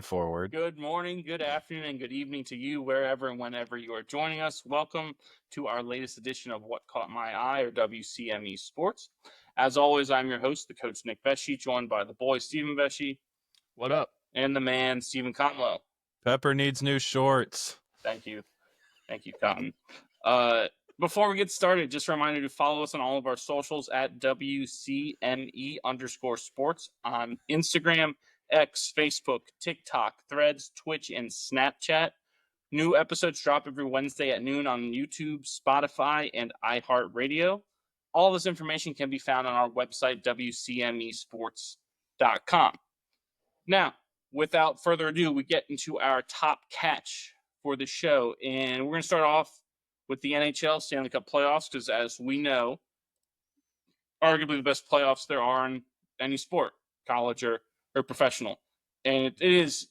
forward. Good morning, good afternoon, and good evening to you, wherever and whenever you are joining us. Welcome to our latest edition of What Caught My Eye, or WCME Sports. As always, I'm your host, the coach Nick Vesci, joined by the boy Stephen Vesci. What up? And the man Stephen Conlow. Pepper needs new shorts. Thank you, Cotton. Before we get started, just a reminder to follow us on all of our socials at WCME_sports on Instagram, X, Facebook, TikTok, Threads, Twitch, and Snapchat. New episodes drop every Wednesday at noon on YouTube, Spotify, and iHeartRadio. All this information can be found on our website, WCMEsports.com. Now, without further ado, we get into our top catch for the show, and we're going to start off with the NHL Stanley Cup playoffs, because as we know, arguably the best playoffs there are in any sport, college or professional. And it is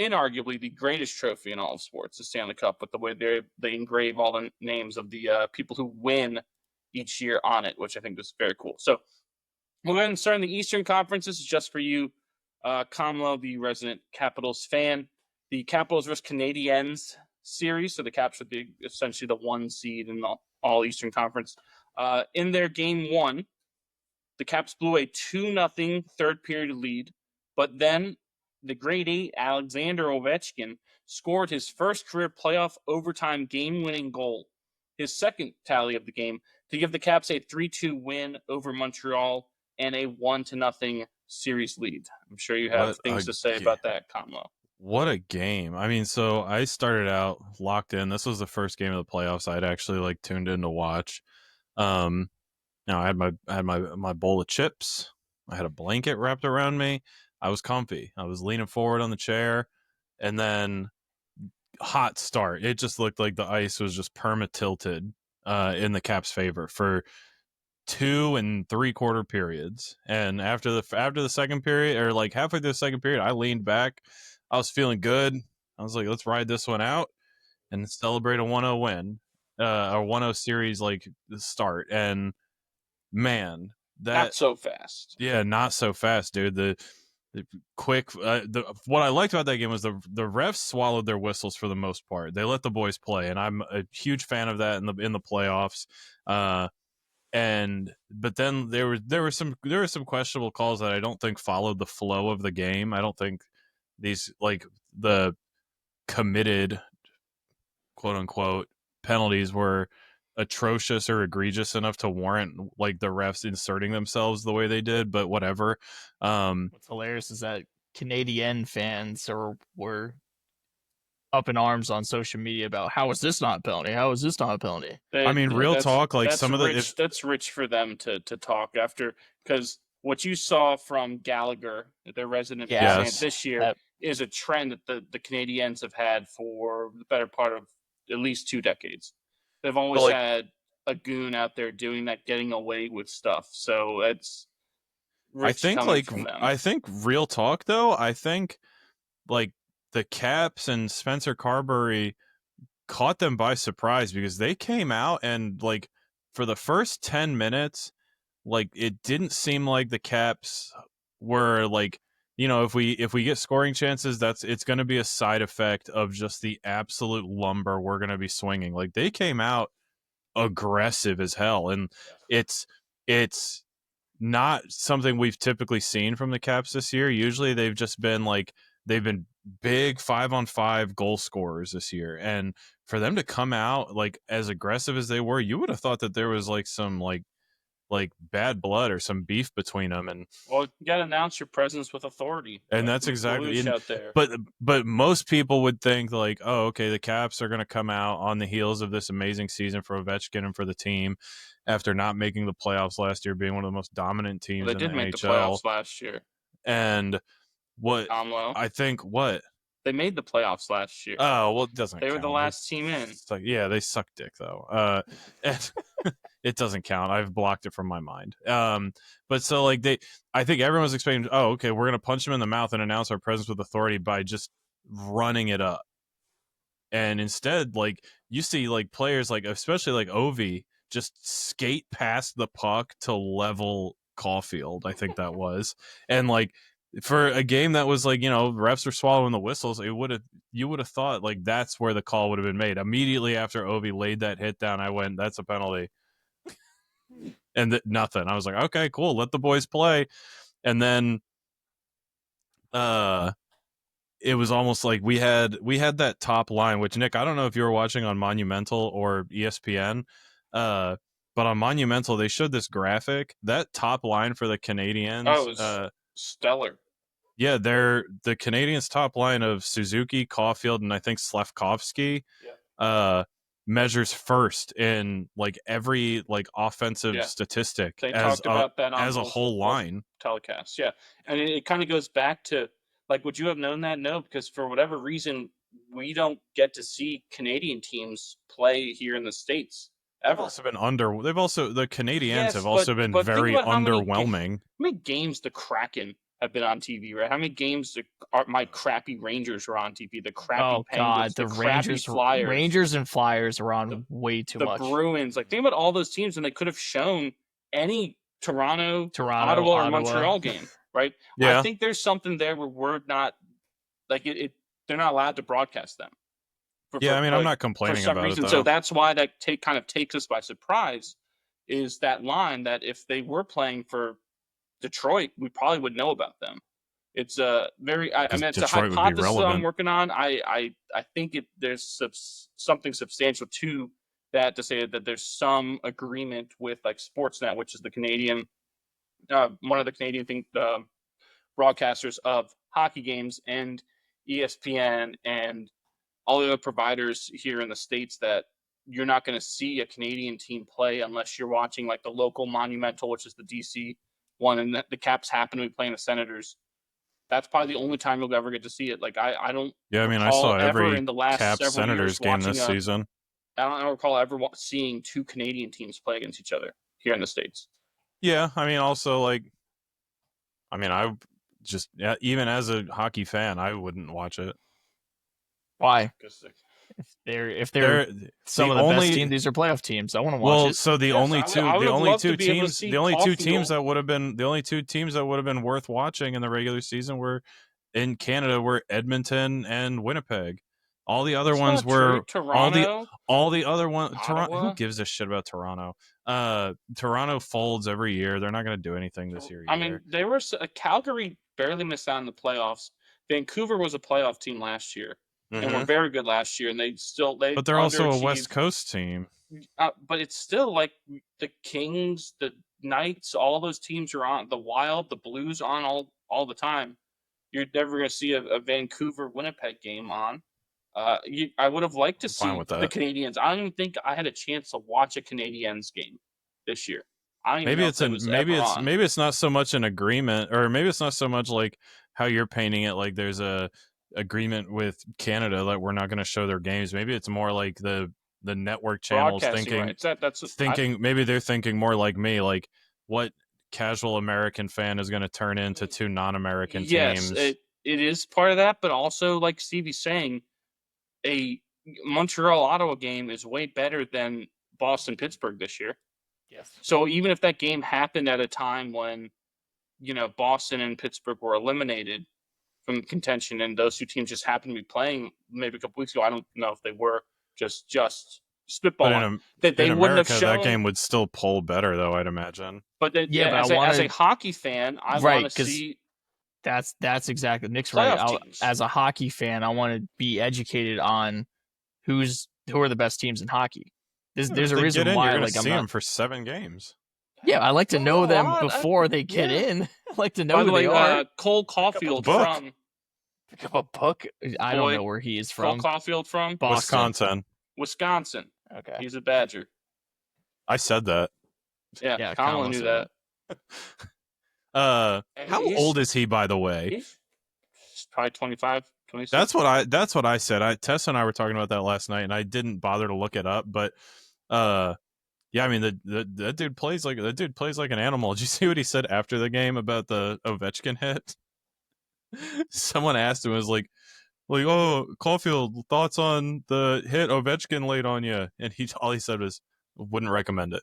inarguably the greatest trophy in all of sports, the Stanley Cup, with the way they engrave all the names of the people who win each year on it, which I think is very cool. So we'll go ahead and start in the Eastern Conference. This is just for you, Kamlo, the resident Capitals fan. The Capitals versus Canadiens series, so the Caps would be essentially the one seed in the all Eastern Conference. In their game one, the Caps blew a 2-0 third period lead, but then the grade 8 Alexander Ovechkin scored his first career playoff overtime game-winning goal, his second tally of the game, to give the Caps a 3-2 win over Montreal and a 1-0 series lead. I'm sure you have things to say about that, Kamlo. What a game. I mean, so I started out locked in. This was the first game of the playoffs I'd actually tuned in to watch. Now I had my bowl of chips. I had a blanket wrapped around me. I was comfy. I was leaning forward on the chair, and then hot start. It just looked like the ice was just perma tilted in the Caps' favor for 2 3/4 periods. And after the second period, or halfway through the second period, I leaned back. I was feeling good. I was like, let's ride this one out and celebrate a 1-0 win, a 1-0 series start. And man, not so fast. Yeah, not so fast, dude. The quick. What I liked about that game was the refs swallowed their whistles for the most part. They let the boys play, and I'm a huge fan of that in the playoffs. But then there were some questionable calls that I don't think followed the flow of the game. I don't think these the committed quote unquote penalties were atrocious or egregious enough to warrant the refs inserting themselves the way they did, but whatever. What's hilarious is that Canadian fans were up in arms on social media about how is this not a penalty? How is this not a penalty? I mean, real talk, some of that's rich for them to talk after, because what you saw from Gallagher, their resident fan this year, is a trend that the Canadiens have had for the better part of at least 2 decades. They've always had a goon out there doing that, getting away with stuff. So it's rich from them. I think real talk though, I think the Caps and Spencer Carberry caught them by surprise, because they came out and for the first 10 minutes, it didn't seem like the Caps were if we get scoring chances, it's going to be a side effect of just the absolute lumber we're going to be swinging. They came out aggressive as hell, and it's not something we've typically seen from the Caps this year. Usually they've just been they've been big 5-on-5 goal scorers this year, and for them to come out as aggressive as they were, you would have thought that there was some bad blood or some beef between them. And you got to announce your presence with authority, and that's exactly out there. But most people would think oh, okay, the Caps are going to come out on the heels of this amazing season for Ovechkin and for the team after not making the playoffs last year, being one of the most dominant teams in the NHL. They did make the playoffs last year. And I think they made the playoffs last year. Oh, well, it doesn't count. They were the last team in. Yeah, they suck dick, though. It doesn't count. I've blocked it from my mind. But so, I think everyone was expecting, oh, okay, we're going to punch them in the mouth and announce our presence with authority by just running it up. And instead, you see, players, especially Ovi, just skate past the puck to level Caulfield, I think that was. And, for a game that was like, refs were swallowing the whistles, you would have thought like that's where the call would have been made. Immediately after Ovi laid that hit down, I went, that's a penalty. And nothing. I was like, okay, cool, let the boys play. And then it was almost like we had that top line, which, Nick, I don't know if you were watching on Monumental or ESPN, but on Monumental they showed this graphic. That top line for the Canadians, it was stellar. Yeah, they're the Canadians' top line of Suzuki, Caulfield, and I think Slafkovsky. Measures first in like every like offensive statistic they talked about that on as a whole line telecast. Yeah, and it kind of goes back to like, would you have known that? No, because for whatever reason we don't get to see Canadian teams play here in the States ever. The Canadians have also been very underwhelming. How many games the Kraken have been on TV, right? How many games my crappy Rangers are on TV? The crappy Penguins, the Rangers, Flyers. Rangers and Flyers are on way too much. The Bruins, like, think about all those teams, and they could have shown any Toronto, Ottawa, or Montreal game, right? Yeah. I think there's something there where we're not, like, they're not allowed to broadcast them. I'm not complaining for some about reason. it, though. So that's why that kind of takes us by surprise, is that line that if they were playing for Detroit, we probably would know about them. It's a very, it's a hypothesis I'm working on. I think there's something substantial to that, to say that there's some agreement with like Sportsnet, which is the Canadian, one of the Canadian broadcasters of hockey games, and ESPN and all the other providers here in the States, that you're not going to see a Canadian team play unless you're watching like the local Monumental, which is the DC one, and the Caps happen to be playing the Senators. That's probably the only time you'll ever get to see it. Like, I don't. Yeah, I saw every in the last Caps Senators game this season. I don't recall ever seeing two Canadian teams play against each other here in the States. Yeah, also like, I just, even as a hockey fan, I wouldn't watch it. Why? If they're some of the best teams, these are playoff teams. I want to watch it. So the only two teams that would have been worth watching in the regular season were in Canada were Edmonton and Winnipeg. All the other ones were Toronto. All the other ones. Who gives a shit about Toronto? Toronto folds every year. They're not going to do anything this year either. They were Calgary barely missed out in the playoffs. Vancouver was a playoff team last year. Mm-hmm. And were very good last year, and but they're also a West Coast team. But it's still like the Kings, the Knights, all those teams are on. The Wild, the Blues on all the time. You're never going to see a Vancouver Winnipeg game on. I would have liked to see the Canadians. I don't even think I had a chance to watch a Canadiens game this year. Maybe it's not so much an agreement, or maybe it's not so much like how you're painting it. Like there's a agreement with Canada that we're not going to show their games. Maybe it's more like the network channels thinking. Maybe they're thinking more like me, like what casual American fan is going to turn into two non-American teams. Yes, it is part of that, but also like Stevie's saying, a Montreal-Ottawa game is way better than Boston-Pittsburgh this year. Yes. So even if that game happened at a time when, Boston and Pittsburgh were eliminated from contention, and those two teams just happened to be playing maybe a couple weeks ago, I don't know if they were just spitballing. That they wouldn't have shown. That game would still pull better, though, I'd imagine. But as a hockey fan, I want to see. That's exactly Nick's right. As a hockey fan, I want to be educated on who are the best teams in hockey. There's a reason why you're going to see them for 7 games. Yeah, I like to know them before they get in. I like to know who they are. Cole Caulfield from. Pick up a book. I don't know where he is from. Cole Caulfield from Boston. Wisconsin. Okay. He's a Badger. I said that. Yeah, Colin knew that. How old is he, by the way? He's probably 25, 26. That's what I said. Tessa and I were talking about that last night, and I didn't bother to look it up, but yeah, that dude plays like an animal. Did you see what he said after the game about the Ovechkin hit? Someone asked him, was like, oh, Caulfield, thoughts on the hit Ovechkin laid on you? And all he said was, wouldn't recommend it.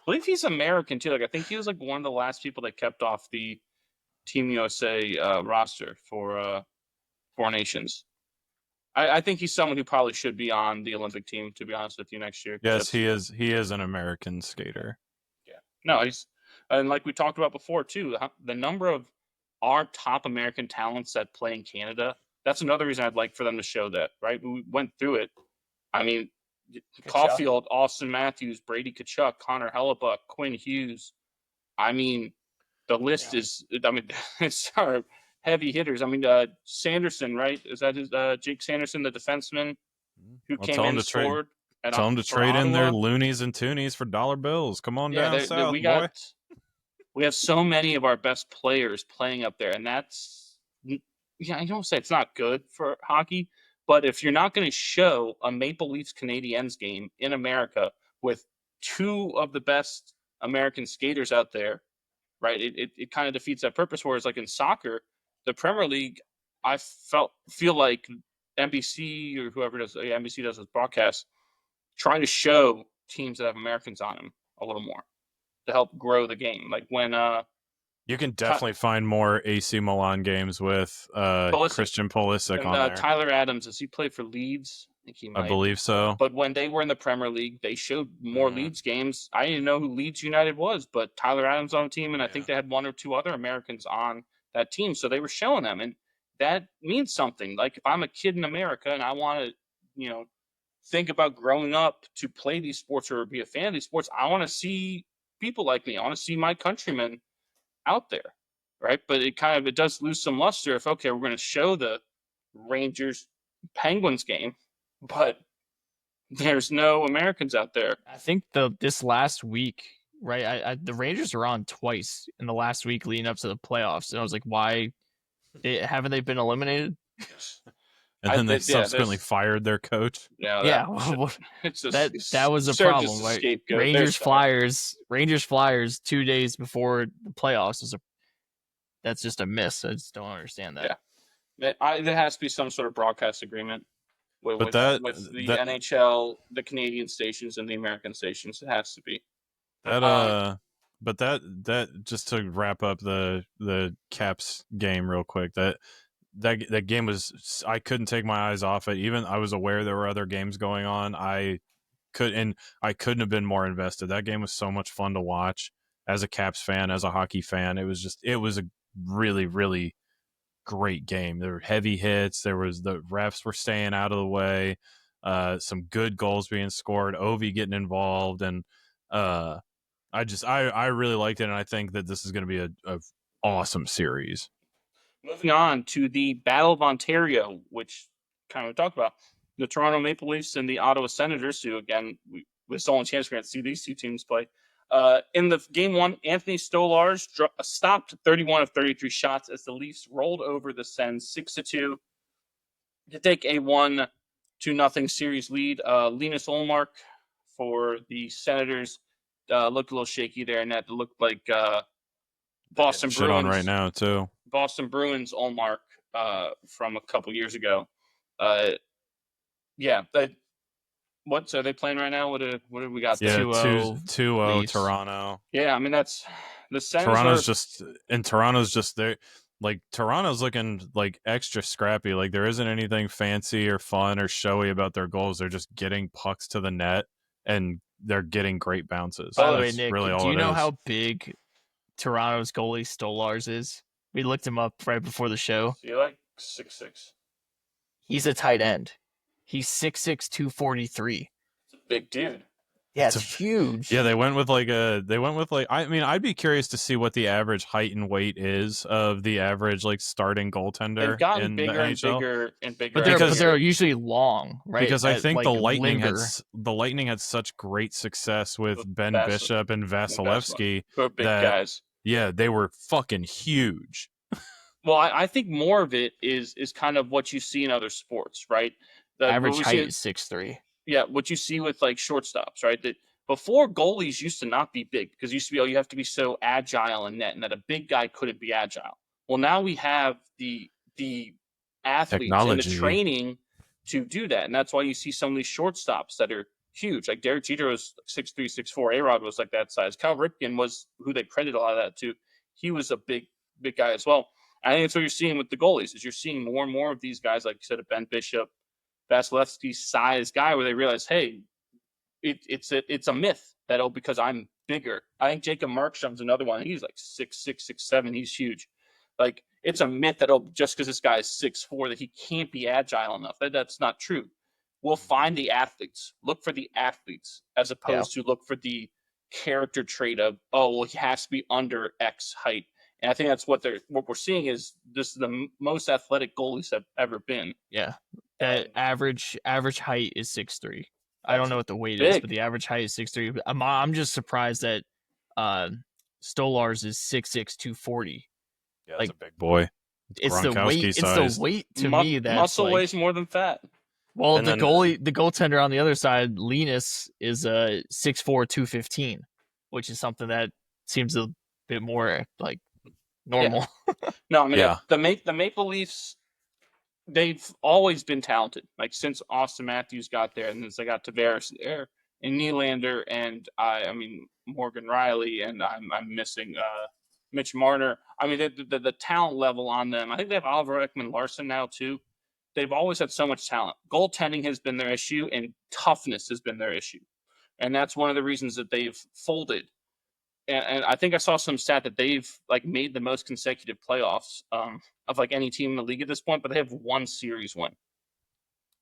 believe he's American too. Like I think he was like one of the last people that kept off the Team USA roster for Four Nations. I think he's someone who probably should be on the Olympic team, to be honest with you, next year. Yes, he is. He is an American skater. Yeah. No, and like we talked about before too, the number of our top American talents that play in Canada. That's another reason I'd like for them to show that. Right, we went through it. I mean, Caulfield, Austin Matthews, Brady Tkachuk, Connor Hellebuck, Quinn Hughes. I mean, the list is. I mean, it's our heavy hitters. I mean, Sanderson, right? Is that his Jake Sanderson, the defenseman who came in and scored? Tell them to trade in their loonies and toonies for dollar bills. Come on down south, boy. We have so many of our best players playing up there, and that's I don't say it's not good for hockey, but if you're not going to show a Maple Leafs Canadiens game in America with two of the best American skaters out there, right? It kind of defeats that purpose. Whereas like in soccer, the Premier League, I feel like NBC or whoever does NBC does this broadcast, trying to show teams that have Americans on them a little more to help grow the game. Like when you can definitely find more AC Milan games with Christian Pulisic and, on there. Tyler Adams, does he play for Leeds? I think he might. I believe so. But when they were in the Premier League, they showed more Leeds games. I didn't know who Leeds United was, but Tyler Adams on the team, and I think they had one or two other Americans on that team, so they were showing them, and that means something. Like if I'm a kid in America and I want to, think about growing up to play these sports or be a fan of these sports, I want to see people like me. I want to see my countrymen out there, right? But it does lose some luster if, okay, we're going to show the Rangers Penguins game, but there's no Americans out there. I think this last week, right? The Rangers are on twice in the last week leading up to the playoffs, and I was like, why haven't they been eliminated? And then they subsequently fired their coach. Yeah, that was a problem, right? Rangers Flyers 2 days before the playoffs that's just a miss. I just don't understand that. Yeah, there has to be some sort of broadcast agreement with the NHL, the Canadian stations, and the American stations. It has to be. But that just to wrap up the Caps game real quick. That game was, I couldn't take my eyes off it. Even I was aware there were other games going on. I couldn't have been more invested. That game was so much fun to watch as a Caps fan, as a hockey fan. It was a really, really great game. There were heavy hits. The refs were staying out of the way. Some good goals being scored. Ovi getting involved, and I really liked it. And I think that this is going to be a awesome series. Moving on to the Battle of Ontario, which kind of talked about the Toronto Maple Leafs and the Ottawa Senators, who, again, we still have a chance we're going to see these two teams play. In the game one, Anthony Stolarz stopped 31 of 33 shots as the Leafs rolled over the Sens 6-2 to take a 1-0 series lead. Linus Ullmark for the Senators looked a little shaky there, and that looked like Boston Bruins. Shit on right now, too. Boston Bruins Ullmark from a couple years ago. What are they playing right now? What do we got? 2-0 Toronto. Yeah, I mean that's the Sens. Toronto's just there. Like Toronto's looking like extra scrappy. Like there isn't anything fancy or fun or showy about their goals. They're just getting pucks to the net and they're getting great bounces. By the way, Nick, do you know how big Toronto's goalie Stolarz is? We looked him up right before the show. Is he like 6'6"? He's a tight end. He's 6'6", 243. It's a big dude. Yeah, it's huge. Yeah, they went with I mean, I'd be curious to see what the average height and weight is of the average like starting goaltender. They've gotten bigger the and NHL. bigger and bigger. But they're usually long, right? Because I think like the Lightning had such great success with Ben Bishop and Vasilevsky. Who are big guys. Yeah, they were fucking huge. Well, I think more of it is kind of what you see in other sports, right? The average height is 6'3". Yeah, what you see with like shortstops, right? That before goalies used to not be big because it used to be, you have to be so agile in net, and that a big guy couldn't be agile. Well, now we have the athletes and the training to do that, and that's why you see some of these shortstops that are huge. Like Derek Jeter was 6'3", 6'4". A-Rod was like that size. Cal Ripken was who they credit a lot of that to. He was a big guy as well. I think that's what you're seeing with the goalies, is you're seeing more and more of these guys, like you said, Ben Bishop, Vasilevsky's size guy, where they realize, hey, it's a myth that, because I'm bigger. I think Jacob Markstrom's another one. He's like 6'6", 6'7". He's huge. Like, it's a myth that just because this guy is 6'4", that he can't be agile enough. That's not true. We'll find the athletes. Look for the athletes as opposed to look for the character trait of, he has to be under X height. And I think that's what we're seeing is this is the most athletic goalies have ever been. Yeah. That average height is 6'3". I don't know what the weight is, but the average height is 6'3". I'm just surprised that Stolarz is 6'6", 240. Yeah, that's a big boy. It's the weight. It's the weight to me that muscle weighs more than fat. Well, and the goaltender on the other side, Linus, is 6'4", 215, which is something that seems a bit more like normal. Yeah. No, I mean the Maple Leafs, they've always been talented. Like since Austin Matthews got there, and then they got Tavares there, and Nylander, and I mean Morgan Riley, and I'm missing Mitch Marner. I mean the talent level on them. I think they have Oliver Ekman-Larsson now too. They've always had so much talent. Goaltending has been their issue, and toughness has been their issue, and that's one of the reasons that they've folded. And I think I saw some stat that they've like made the most consecutive playoffs of like any team in the league at this point, but they have one series win.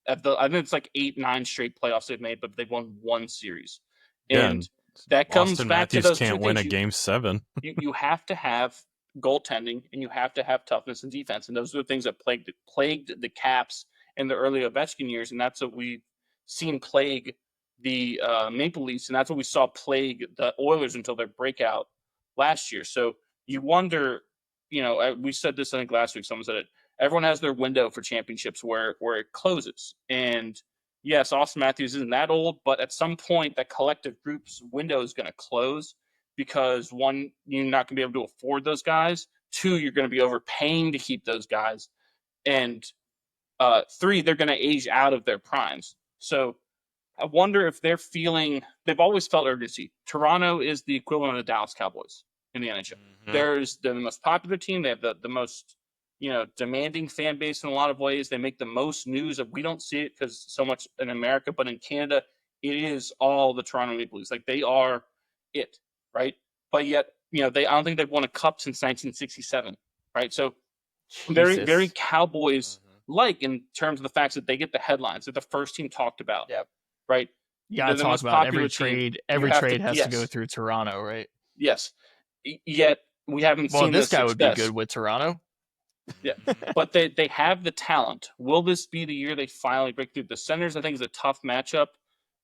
I think it's like 8-9 straight playoffs they've made, but they've won one series. And that comes Austin back Matthews to those can't win a game 7. You have to have goaltending, and you have to have toughness and defense, and those are the things that plagued the Caps in the early Ovechkin years, and that's what we've seen plague the Maple Leafs, and that's what we saw plague the Oilers until their breakout last year. So you wonder, we said this I think last week. Someone said it. Everyone has their window for championships where it closes, and yes, Austin Matthews isn't that old, but at some point that collective group's window is going to close. Because 1, you're not going to be able to afford those guys. 2, you're going to be overpaying to keep those guys. And 3, they're going to age out of their primes. So I wonder if they've always felt urgency. Toronto is the equivalent of the Dallas Cowboys in the NHL. Mm-hmm. They're the most popular team. They have the most, demanding fan base in a lot of ways. They make the most news. We don't see it because so much in America, but in Canada, it is all the Toronto Maple Leafs. Like they are it. Right. But yet, I don't think they've won a cup since 1967. Right. So very, very Cowboys like in terms of the facts that they get the headlines that the first team talked about. Yeah. Right. Yeah. Talk about every trade. Every trade has to go through Toronto. Right. Yes. Yet we haven't seen this guy would be good with Toronto. Yeah. But they have the talent. Will this be the year they finally break through? The Senators, I think, is a tough matchup.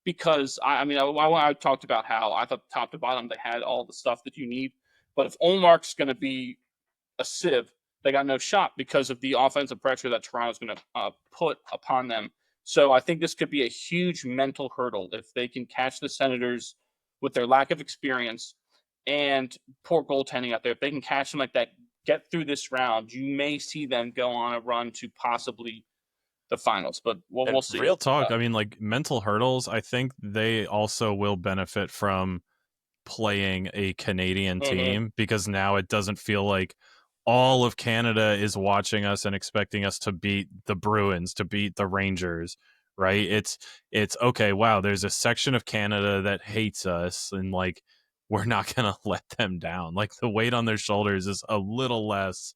Because, I talked about how I thought top to bottom they had all the stuff that you need. But if Olmark's going to be a sieve, they got no shot because of the offensive pressure that Toronto's going to put upon them. So I think this could be a huge mental hurdle if they can catch the Senators with their lack of experience and poor goaltending out there. If they can catch them like that, get through this round, you may see them go on a run to possibly the finals, but we'll see. Real talk, I mean, like mental hurdles, I think they also will benefit from playing a Canadian team because now it doesn't feel like all of Canada is watching us and expecting us to beat the Bruins, to beat the Rangers, right? It's okay, wow, there's a section of Canada that hates us and like we're not going to let them down. Like the weight on their shoulders is a little less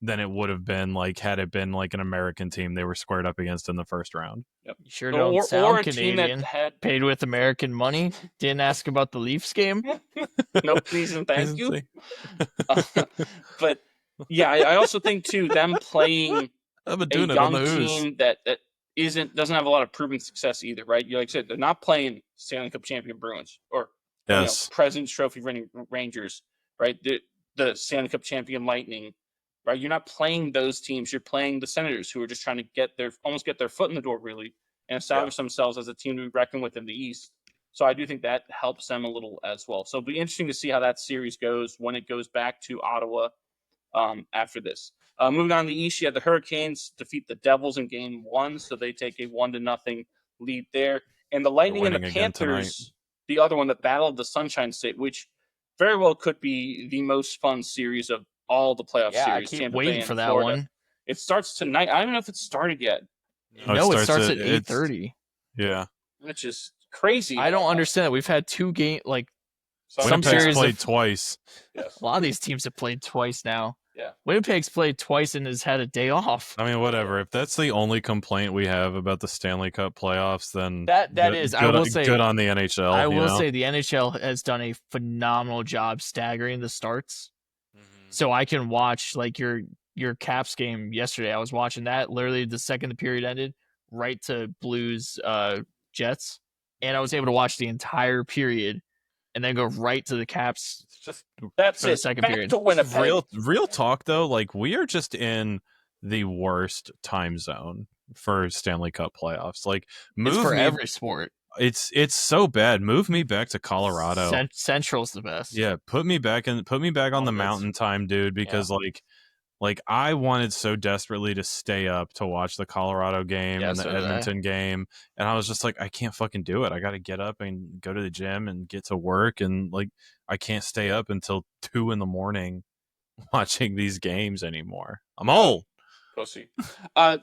than it would have been like had it been like an American team they were squared up against in the first round. Yep. You sure don't sound Canadian. Paid with American money. Didn't ask about the Leafs game. No, please and thank you. But yeah, I also think too them playing a young team that doesn't have a lot of proven success either, right? Like I said, they're not playing Stanley Cup champion Bruins or President's Trophy winning Rangers, right? The Stanley Cup champion Lightning. Right, you're not playing those teams. You're playing the Senators, who are just trying to almost get their foot in the door, really, and establish themselves as a team to be reckoned with in the East. So I do think that helps them a little as well. So it'll be interesting to see how that series goes when it goes back to Ottawa after this. Moving on to the East, you had the Hurricanes defeat the Devils in Game 1, so they take a 1-0 lead there. and the Lightning and the Panthers, the other one, the Battle of the Sunshine State, which very well could be the most fun series of all the playoff series. I keep waiting for that one. It starts tonight. I don't even know if it started yet. No, it starts at 8:30. Yeah, which is crazy. I don't understand. We've had 2 games, like some series played twice. Yes. A lot of these teams have played twice now. Yeah, Winnipeg's played twice and has had a day off. I mean, whatever. If that's the only complaint we have about the Stanley Cup playoffs, then that is. I will say good on the NHL. I will say the NHL has done a phenomenal job staggering the starts, so I can watch like your Caps game yesterday. I was watching that literally the second the period ended, right to Blues Jets, and I was able to watch the entire period, and then go right to the Caps. That's for the second back period. To Winnipeg. Real talk though, like we are just in the worst time zone for Stanley Cup playoffs. Like it's for every sport. It's so bad. Move me back to Colorado. Central's the best. Yeah, put me back on the mountain time, dude, because like I wanted so desperately to stay up to watch the Colorado game and the Edmonton game, and I was just like, I can't fucking do it. I got to get up and go to the gym and get to work, and like I can't stay up until 2 a.m. watching these games anymore. I'm old. Pussy.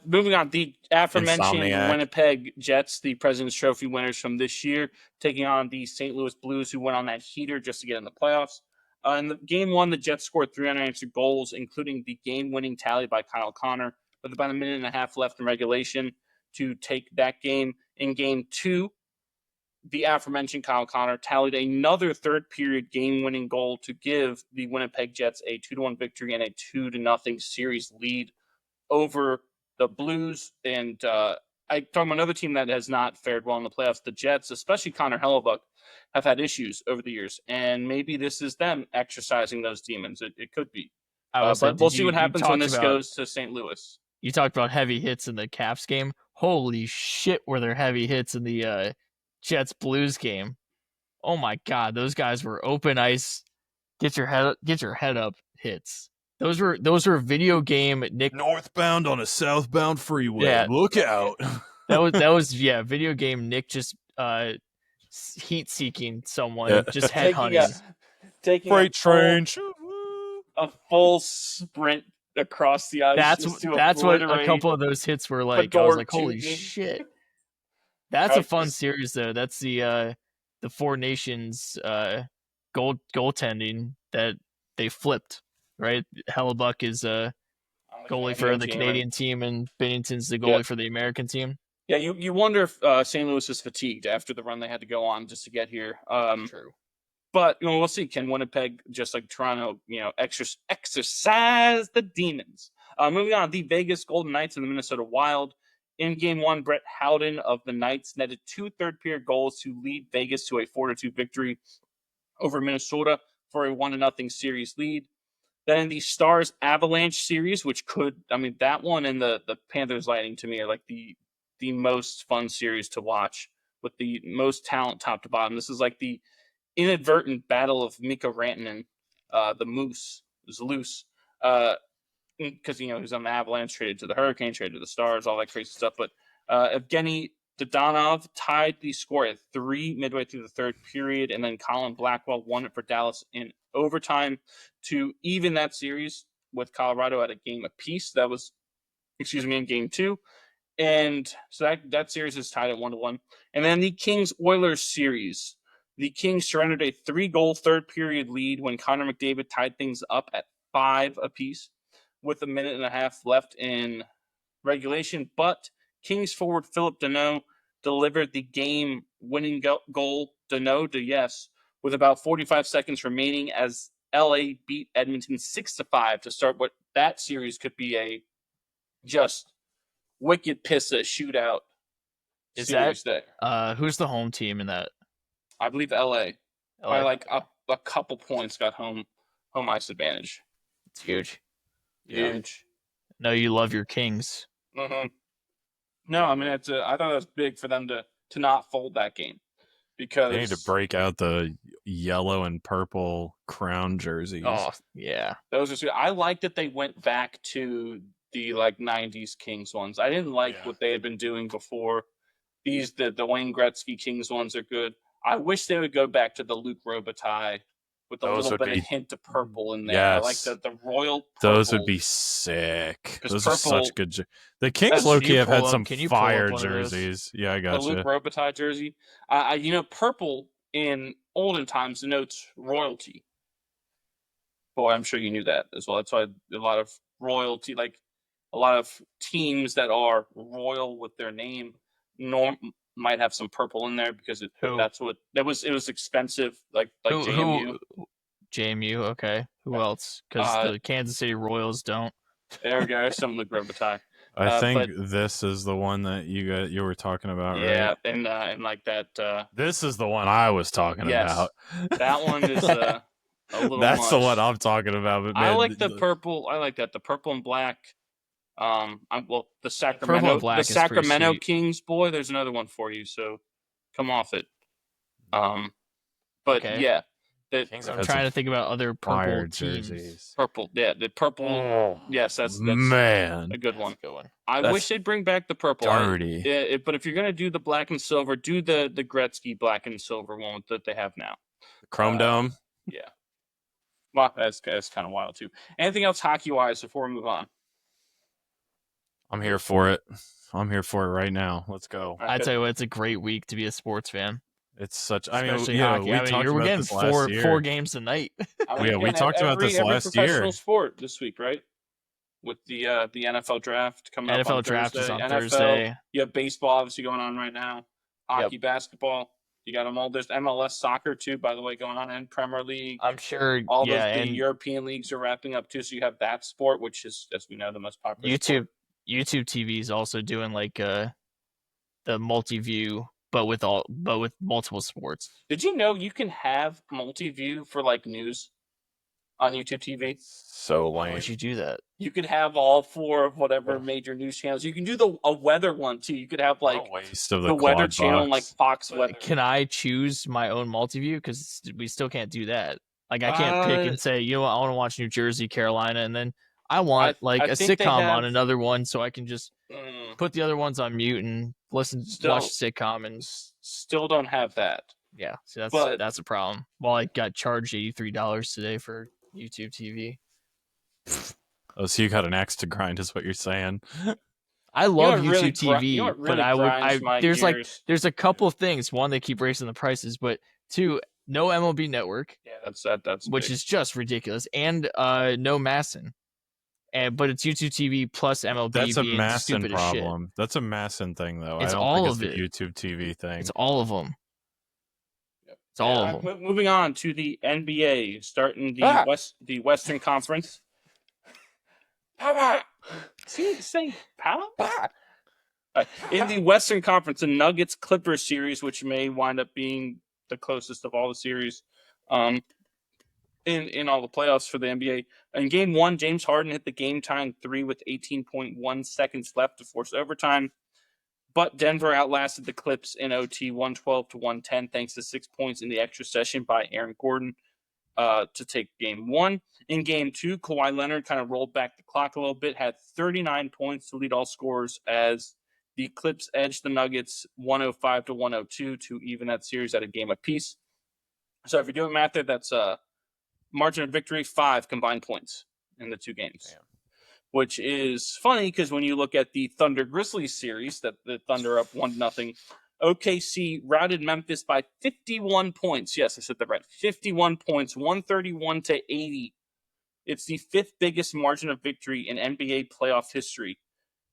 Moving on, the aforementioned Winnipeg Jets, the President's Trophy winners from this year, taking on the St. Louis Blues, who went on that heater just to get in the playoffs. In the game 1, the Jets scored 3 unanswered goals, including the game-winning tally by Kyle Connor, with about a minute and a half left in regulation to take that game. In game 2, the aforementioned Kyle Connor tallied another third-period game-winning goal to give the Winnipeg Jets a 2-1 victory and a 2-0 series lead over the Blues. And I talk about another team that has not fared well in the playoffs. The Jets, especially Connor Hellebuyck, have had issues over the years, and maybe this is them exercising those demons. It could be, but we'll see what happens when this goes to St. Louis. You talked about heavy hits in the Caps game. Holy shit, were there heavy hits in the Jets Blues game? Oh my god, those guys were open ice. Get your head up hits. Those were video game Nick northbound on a southbound freeway. Yeah, look out. that was video game Nick just heat seeking someone, just headhunting. Taking freight train. A full sprint across the ice. That's what a couple of those hits were like. I was like, holy shit. That's a fun series though. That's the Four Nations goaltending that they flipped. Right, Hellebuyck is a goalie for the Canadian team, and Binnington's the goalie for the American team. Yeah, you wonder if St. Louis is fatigued after the run they had to go on just to get here. True, but we'll see. Can Winnipeg, just like Toronto, exercise the demons? Moving on, the Vegas Golden Knights and the Minnesota Wild. In Game 1, Brett Howden of the Knights netted 2 third-period goals to lead Vegas to a 4-2 victory over Minnesota for a 1-0 series lead. Then in the Stars Avalanche series, which that one and the Panthers Lightning to me are like the most fun series to watch, with the most talent top to bottom. This is like the inadvertent battle of Mikko Rantanen, the Moose, was loose, because he was on the Avalanche, traded to the Hurricane, traded to the Stars, all that crazy stuff. But Evgeny Dadonov tied the score at 3 midway through the third period, and then Colin Blackwell won it for Dallas in overtime to even that series with Colorado at a game apiece. That was, in Game 2. And so that series is tied at 1-1. And then the Kings-Oilers series. The Kings surrendered a 3-goal third-period lead when Connor McDavid tied things up at 5 apiece with a minute and a half left in regulation. But Kings forward Philip Deneau delivered the game-winning goal, with about 45 seconds remaining as LA beat Edmonton 6-5 to start what that series could be a just wicked pissa shootout. Is that there. Who's the home team in that? I believe LA. By like a couple points got home ice advantage. It's huge. Huge. No, you love your Kings. Mm-hmm. No, I mean I thought that was big for them to not fold that game, because they need to break out the yellow and purple crown jerseys. Oh yeah, those are sweet. I like that they went back to the 90s Kings ones. I didn't like what they had been doing before the Wayne Gretzky Kings ones are good. I wish they would go back to the Luke Robitaille with a little bit of hint of purple in there. I like the royal purple. Those would be sick. Those purple, are such good. The Kings low-key have had some fire jerseys. Yeah, I got you. The Luke Robitaille jersey. Purple in olden times denotes royalty. Boy, I'm sure you knew that as well. That's why a lot of royalty, like a lot of teams that are royal with their name, might have some purple in there because it was expensive. Like JMU. JMU, okay. Who else? Because the Kansas City Royals don't. There we go. Some Luke Robitaille. I think this is the one that you were talking about, right? Yeah, and like that. This is the one I was talking about. That one is a little. That's much. the one I'm talking about. But man, I like the purple. I like that. The purple and black. The Sacramento Kings, boy. There's another one for you. So come off it. Yeah. I'm trying to think about other purple jerseys. Purple, yeah, the purple. Oh, yes, that's man, a good one. I wish they'd bring back the purple. Dirty. But if you're gonna do the black and silver, do the Gretzky black and silver one that they have now. Chrome Dome. Yeah. Well, that's kind of wild too. Anything else hockey wise before we move on? I'm here for it. I'm here for it right now. Let's go. I tell you what, it's a great week to be a sports fan. It's such. Especially hockey. We're getting four games a night. We talked about this last year. Professional sport this week, right? With the NFL draft coming up. NFL draft is on Thursday. You have baseball obviously going on right now. Hockey, basketball. You got them all. There's MLS soccer too, by the way, going on, and Premier League. I'm sure. All the European leagues are wrapping up too. So you have that sport, which is, as we know, the most popular. YouTube TV is also doing like the multi-view. But with multiple sports. Did you know you can have multi-view for like news on YouTube TV? So lame. Why would you do that? You could have all four of whatever major news channels. You can do a weather one too. You could have like the weather channel, like Fox Weather. Can I choose my own multi-view? Because we still can't do that. Like I can't pick and say, you know what, I want to watch New Jersey, Carolina, and then I want a sitcom on another one, so I can just put the other ones on mute and watch the sitcom, and still don't have that. Yeah, so that's a problem. Well, I got charged $83 today for YouTube TV. Oh, so you got an axe to grind, is what you're saying? I love YouTube TV, but there's a couple of things. One, they keep raising the prices, but two, no MLB Network. Yeah, that's which is just ridiculous, and no Masson. But it's YouTube TV plus MLB. That's a Masson problem. That's a Masson thing, though. It's the YouTube TV thing. It's all of them. It's all of them. Moving on to the NBA, starting the Western Conference. Saying power? In the Western Conference, the Nuggets Clippers series, which may wind up being the closest of all the series. In all the playoffs for the NBA. In game one, James Harden hit the game-tying three with 18.1 seconds left to force overtime. But Denver outlasted the Clips in OT 112-110 thanks to 6 points in the extra session by Aaron Gordon to take game one. In game two, Kawhi Leonard kind of rolled back the clock a little bit, had 39 points to lead all scorers as the Clips edged the Nuggets 105-102 to even that series at a game apiece. So if you're doing math there, that's margin of victory, 5 combined points in the two games. Damn. Which is funny because when you look at the Thunder Grizzlies series, that the Thunder up 1-0, OKC routed Memphis by 51 points. Yes, I said that right. 51 points, 131-80. It's the 5th biggest margin of victory in NBA playoff history.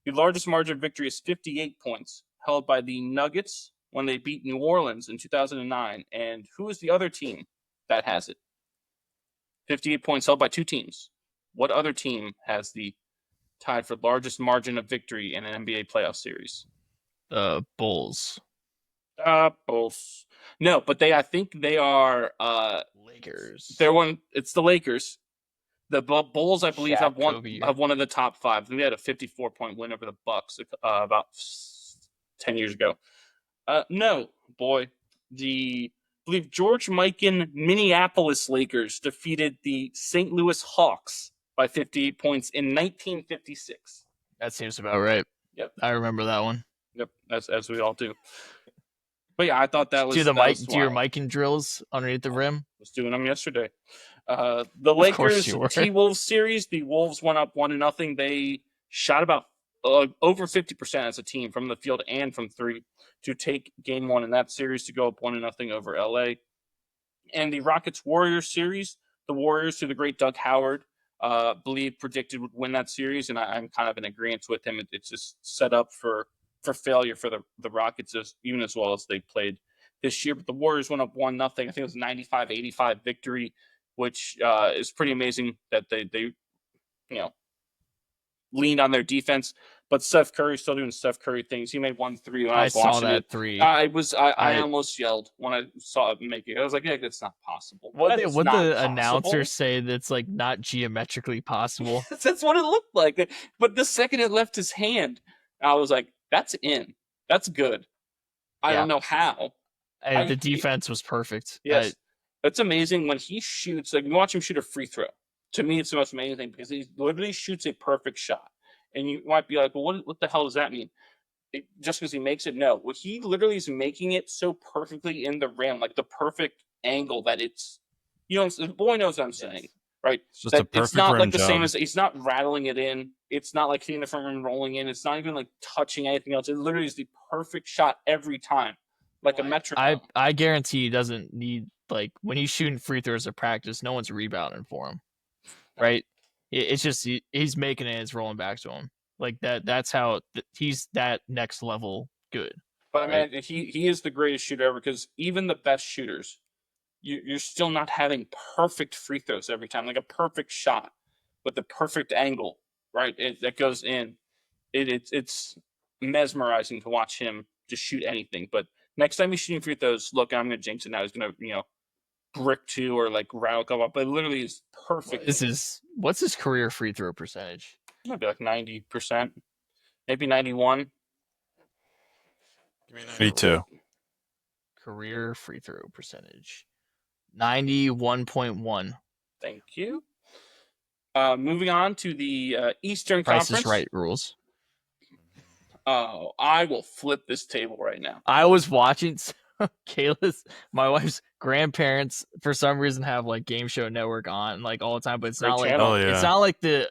The largest margin of victory is 58 points, held by the Nuggets when they beat New Orleans in 2009. And who is the other team that has it? 58 points held by 2 teams. What other team has the tied for largest margin of victory in an NBA playoff series? Bulls. Bulls. No, but I think they are Lakers. It's the Lakers. The Bulls, I believe, have one of the top 5. They had a 54-point win over the Bucks about 10 years ago. No, boy. I believe George Mikan Minneapolis Lakers defeated the St. Louis Hawks by 58 points in 1956. That seems about right. Yep. I remember that one. Yep, as we all do. But yeah, I thought that was Do your wild. mic and drills underneath the rim. I was doing them yesterday. The Of course Lakers you were. T-Wolves series, the Wolves went up 1-0. They shot about over 50% as a team from the field and from three to take game one in that series to go up 1-0 over LA. And the Rockets Warriors series, the Warriors, through the great Doug Howard, predicted would win that series, and I'm kind of in agreement with him. It's just set up for failure for the Rockets, even as well as they played this year. But the Warriors went up 1-0. I think it was a 95-85 victory, which is pretty amazing that they leaned on their defense. But Steph Curry's still doing Steph Curry things. He made 1 3 when I was watching it. 3. I almost yelled when I saw it make it. I was like, yeah, that's not possible. What the announcer say that's like not geometrically possible? That's what it looked like. But the second it left his hand, I was like, that's in. That's good. I don't know how. And the defense was perfect. Yes. It's amazing when he shoots. Like, you watch him shoot a free throw. To me, it's the most amazing thing because he literally shoots a perfect shot. And you might be like, well, what the hell does that mean? Just because he makes it? No. Well, he literally is making it so perfectly in the rim, like the perfect angle that it's, the boy knows what I'm saying, right? It's just a perfect it's not like the job. same as, he's not rattling it in. It's not like hitting the front rim, rolling in. It's not even like touching anything else. It literally is the perfect shot every time, like a metronome. I guarantee he doesn't need, like, when he's shooting free throws at practice, no one's rebounding for him, right? It's just he's making it and it's rolling back to him. Like that's how he's that next level good. But right? I mean, he is the greatest shooter ever because even the best shooters, you're still not having perfect free throws every time, like a perfect shot with the perfect angle, right? That goes in. It's mesmerizing to watch him just shoot anything. But next time he's shooting free throws, look, I'm going to jinx it now. He's going to, brick 2 or like rattle come up, but it literally is perfect. What's his career free throw percentage? It might be like 90%, maybe 91. Give me 92. Career free throw percentage 91.1. Thank you. Moving on to the Eastern Price Conference. Is Right rules. Oh, I will flip this table right now. I was watching. Kayla's, my wife's grandparents, for some reason have like Game Show Network on like all the time, but it's Great not like channel. it's not like the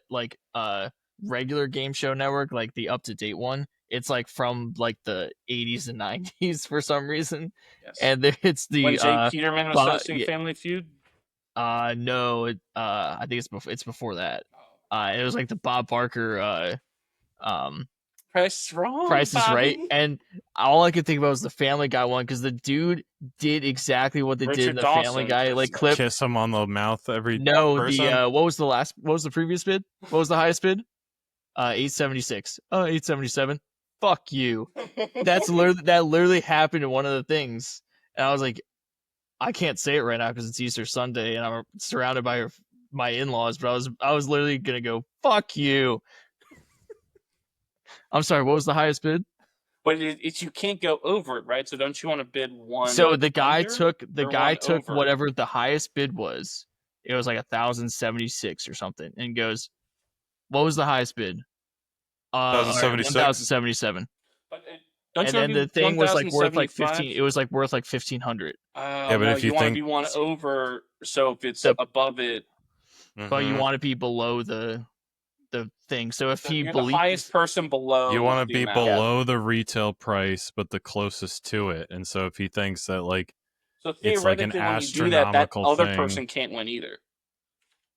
regular Game Show Network, like the up to date one. It's like from like the 80s and 90s for some reason. Yes. And it's the when Jay Peterman was hosting Family Feud. No, I think it's before that. It was like the Bob Barker Price is Wrong. Price is Right, and all I could think about was the Family Guy one because the dude did exactly what they did in the Family Guy like clip. Kiss him on the mouth every. No, person? What was the previous bid? What was the highest bid? 876. Oh, 877. Fuck you. That literally happened in one of the things, and I was like, I can't say it right now because it's Easter Sunday and I'm surrounded by my in-laws, but I was literally gonna go fuck you. I'm sorry, what was the highest bid? But you can't go over it, right? So don't you want to bid one? So the guy took whatever the highest bid was. It was like 1,076 or something, and goes, "What was the highest bid?" 1,077. And then the thing was like worth like 15. It was like worth like 1,500. Yeah, but if you want to be one over, so if it's above it, but you want to be below the thing. So if you're the highest person below, you want to be below the retail price, but the closest to it. And so if he thinks that like it's like an astronomical that other person can't win either.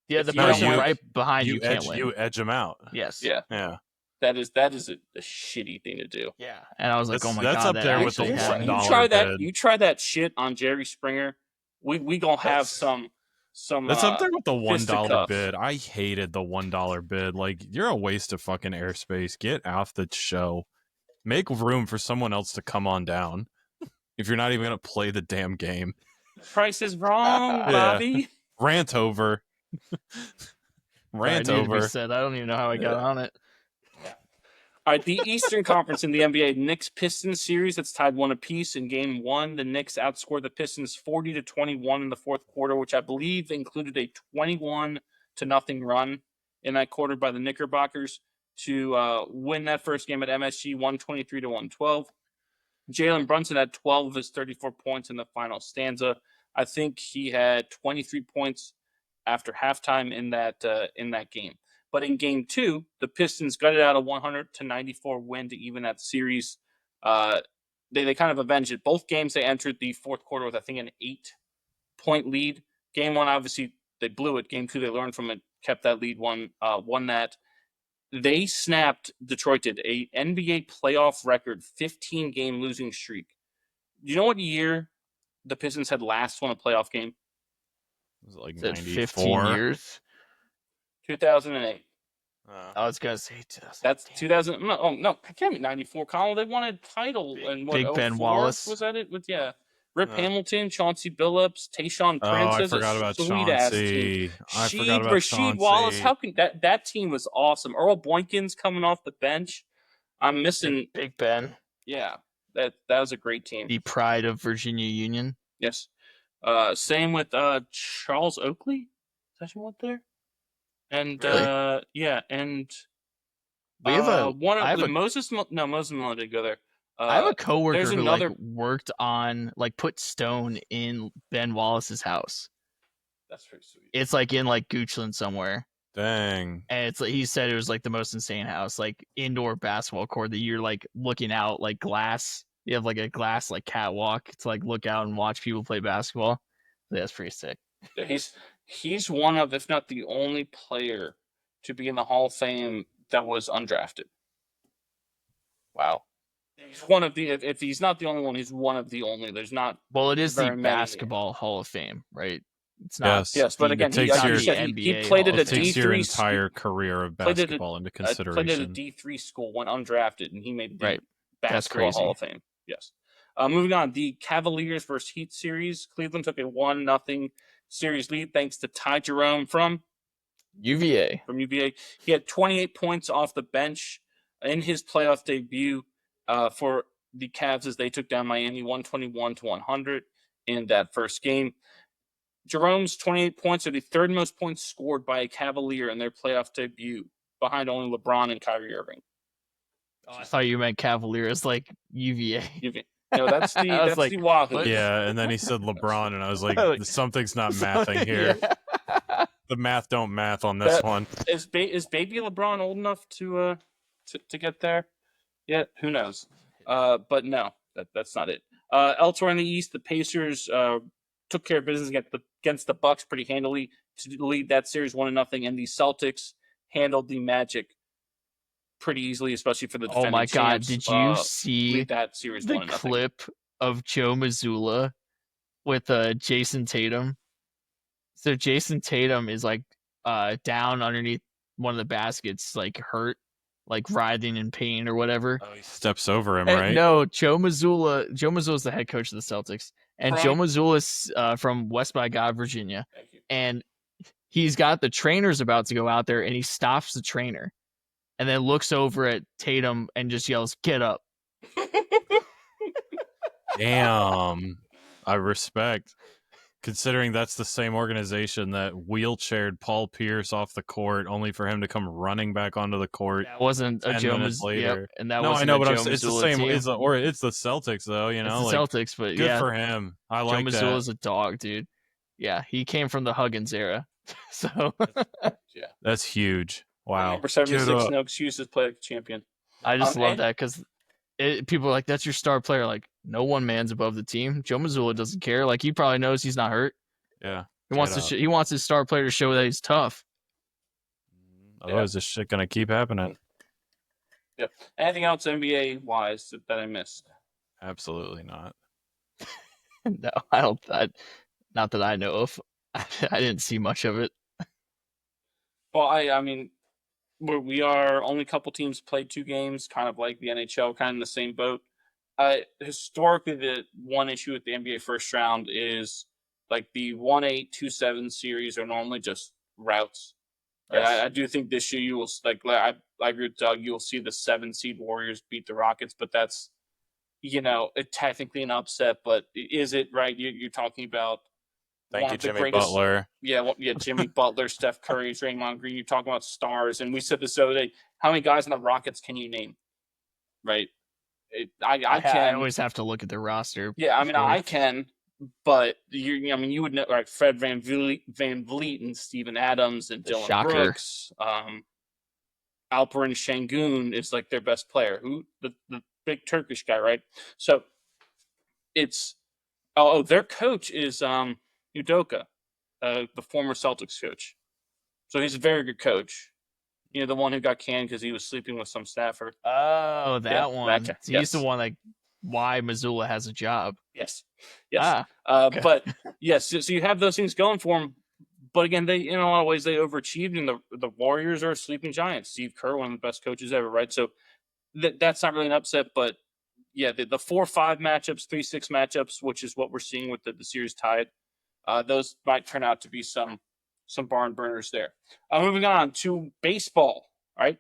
Yeah, the person right behind you can't win. You edge him out. Yes. Yeah. That is a shitty thing to do. Yeah. And I was like, oh my god, that's up there with the $1 bid. You try that shit on Jerry Springer. We gonna have some. That's up there with the $1 bid. I hated the $1 bid. Like, you're a waste of fucking airspace. Get off the show. Make room for someone else to come on down. If you're not even gonna play the damn game. Price is Wrong, Bobby. Rant over. Rant over. Said. I don't even know how I got on it. All right, the Eastern Conference in the NBA, Knicks-Pistons series that's tied 1 apiece. In Game 1, the Knicks outscored the Pistons 40-21 in the fourth quarter, which I believe included a 21-0 run in that quarter by the Knickerbockers. to win that first game at MSG, 123-112. Jalen Brunson had 12 of his 34 points in the final stanza. I think he had 23 points after halftime in that game. But in game 2, the Pistons gutted out a 100-94 win to even that series. They kind of avenged it. Both games they entered the fourth quarter with, I think, an 8-point lead. Game 1, obviously, they blew it. Game 2, they learned from it, kept that lead, won that. They snapped, Detroit did, a NBA playoff record 15-game losing streak. Do you know what year the Pistons had last won a playoff game? Was it like Is it 94? 15 years? 2008. I was gonna say That's 2000. No, I can't be 94. Colin, they won a title in what? Big Ben 04? Wallace. Was that it? Rip Hamilton, Chauncey Billups, Tayshaun Prince. I forgot about Chauncey. I forgot about Rasheed Chauncey. Wallace. How can that team was awesome? Earl Boykins coming off the bench. I'm missing Big Ben. Yeah, that was a great team. The pride of Virginia Union. Yes. Same with Charles Oakley. Is that who went there? And Really? yeah, and We have Moses Malone didn't go there. I have a coworker there's who another- worked on put stone in Ben Wallace's house. That's pretty sweet. It's in Goochland somewhere. Dang. And it's he said it was the most insane house, indoor basketball court that you're looking out glass. You have a glass catwalk to look out and watch people play basketball. Yeah, that's pretty sick. He's one of, if not the only player to be in the Hall of Fame that was undrafted. Wow. He's one of the, if he's not the only one, he's one of the only. There's not. Well, it is the very many. Basketball Hall of Fame, right? It's not. Yes, but again, he played at a It takes your D3 entire career of basketball into consideration. Played at a D3 school, went undrafted, and he made the Right. That's Basketball crazy. Hall of Fame. Yes. Moving on, the Cavaliers versus Heat series. Cleveland took a 1-0 series lead thanks to Ty Jerome from UVA. He had 28 points off the bench in his playoff debut for the Cavs as they took down Miami 121-100 in that first game. Jerome's 28 points are the third most points scored by a Cavalier in their playoff debut, behind only LeBron and Kyrie Irving. Oh, I thought you meant Cavaliers UVA. No, that's the that's the Wahoo. Yeah, and then he said LeBron, and I was like, something's not mathing here. Yeah. The math don't math on this one. Is baby LeBron old enough to get there yet? Who knows? But no, that's not it. Elsewhere in the East, the Pacers took care of business against the Bucks pretty handily to lead that series 1-0, and the Celtics handled the Magic pretty easily, especially for the defending Oh my God! champs. Did you see lead that series the 1-0. clip of Joe Mazzulla with Jason Tatum? So Jason Tatum is down underneath one of the baskets, hurt, writhing in pain or whatever. Oh, he steps over him, And right? no, Joe Mazzulla is the head coach of the Celtics, and Joe Mazzulla's from West by God, Virginia, Thank you. and he's got the trainers about to go out there, and he stops the trainer, and then looks over at Tatum and just yells, "Get up!" Damn. I respect. Considering that's the same organization that wheelchaired Paul Pierce off the court, only for him to come running back onto the court. That wasn't a 10 Joe minutes Mazzulla. later. Yep, and that No, wasn't I know, a but Joe it's the Mazzulla same. team. It's the Celtics, though. You know, It's the Celtics, but good yeah, for him. I Joe like that. Mazzulla's a dog, dude. Yeah, he came from the Huggins era, so Yeah, That's huge. Wow. Number 76, Get up. no excuses, play like a champion. I just love and- that because people are like, "That's your star player." No one man's above the team. Joe Mazzulla doesn't care. He probably knows he's not hurt. Yeah. He wants Get to. He wants his star player to show that he's tough. Otherwise, this shit gonna keep happening. Yep. Anything else NBA wise that I missed? Absolutely not. No, I don't. Not that I know of. I didn't see much of it. Well, I mean, we are only a couple teams played 2 games, kind of like the NHL, kind of in the same boat. Historically, the one issue with the NBA first round is the 1-8, 2-7 series are normally just routes. Yes. I do think this year you will I agree with Doug. You'll see the 7 seed Warriors beat the Rockets, but that's technically an upset. But is it right? You're talking about Thank one you, of the Jimmy greatest. Butler. Yeah, Jimmy Butler, Steph Curry, Draymond Green. You're talking about stars, and we said this the other day. How many guys on the Rockets can you name? Right? I I can. always have to look at the roster. Yeah, I mean, before. I can, but you would know, like Fred Van Vliet and Steven Adams and Dylan Shocker. Brooks, Alperen Şengün is like their best player. Who the big Turkish guy, right? So it's their coach is Udoka, the former Celtics coach. So he's a very good coach. The one who got canned because he was sleeping with some staffer. Oh, that Yeah, one. that guy, So yes. he's the one like why Missoula has a job. Yes. Okay. But yes, so you have those things going for him. But again, they in a lot of ways they overachieved, and the Warriors are a sleeping giant. Steve Kerr, one of the best coaches ever, right? So that's not really an upset, but yeah, the 4-5 matchups, 3-6 matchups, which is what we're seeing with the series tied. Those might turn out to be some barn burners there. Moving on to baseball. All right.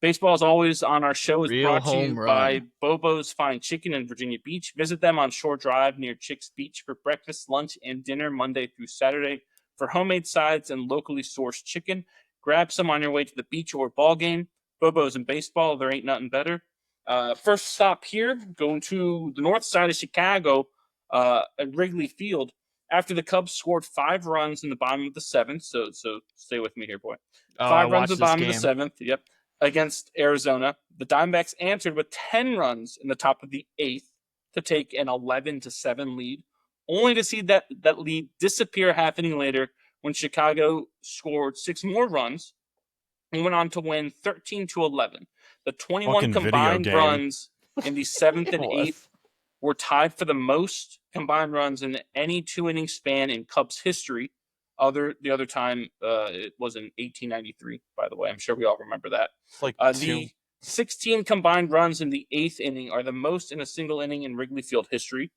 Baseball, as always, on our show is Real brought to you home by run. Bobo's Fine Chicken in Virginia Beach. Visit them on Shore Drive near Chicks Beach for breakfast, lunch, and dinner Monday through Saturday. For homemade sides and locally sourced chicken, grab some on your way to the beach or ball game. Bobo's in baseball, there ain't nothing better. First stop here, going to the north side of Chicago at Wrigley Field. After the Cubs scored 5 runs in the bottom of the 7th, so stay with me here, boy. 5 runs in the bottom of the 7th, yep, against Arizona. The Diamondbacks answered with 10 runs in the top of the 8th to take an 11-7 lead, only to see that lead disappear half inning later when Chicago scored 6 more runs and went on to win 13-11. The 21 Fucking video combined game. runs in the 7th and It was. 8th were tied for the most combined runs in any 2-inning span in Cubs history. The other time it was in 1893, by the way. I'm sure we all remember that. It's like The 16 combined runs in the 8th inning are the most in a single inning in Wrigley Field history.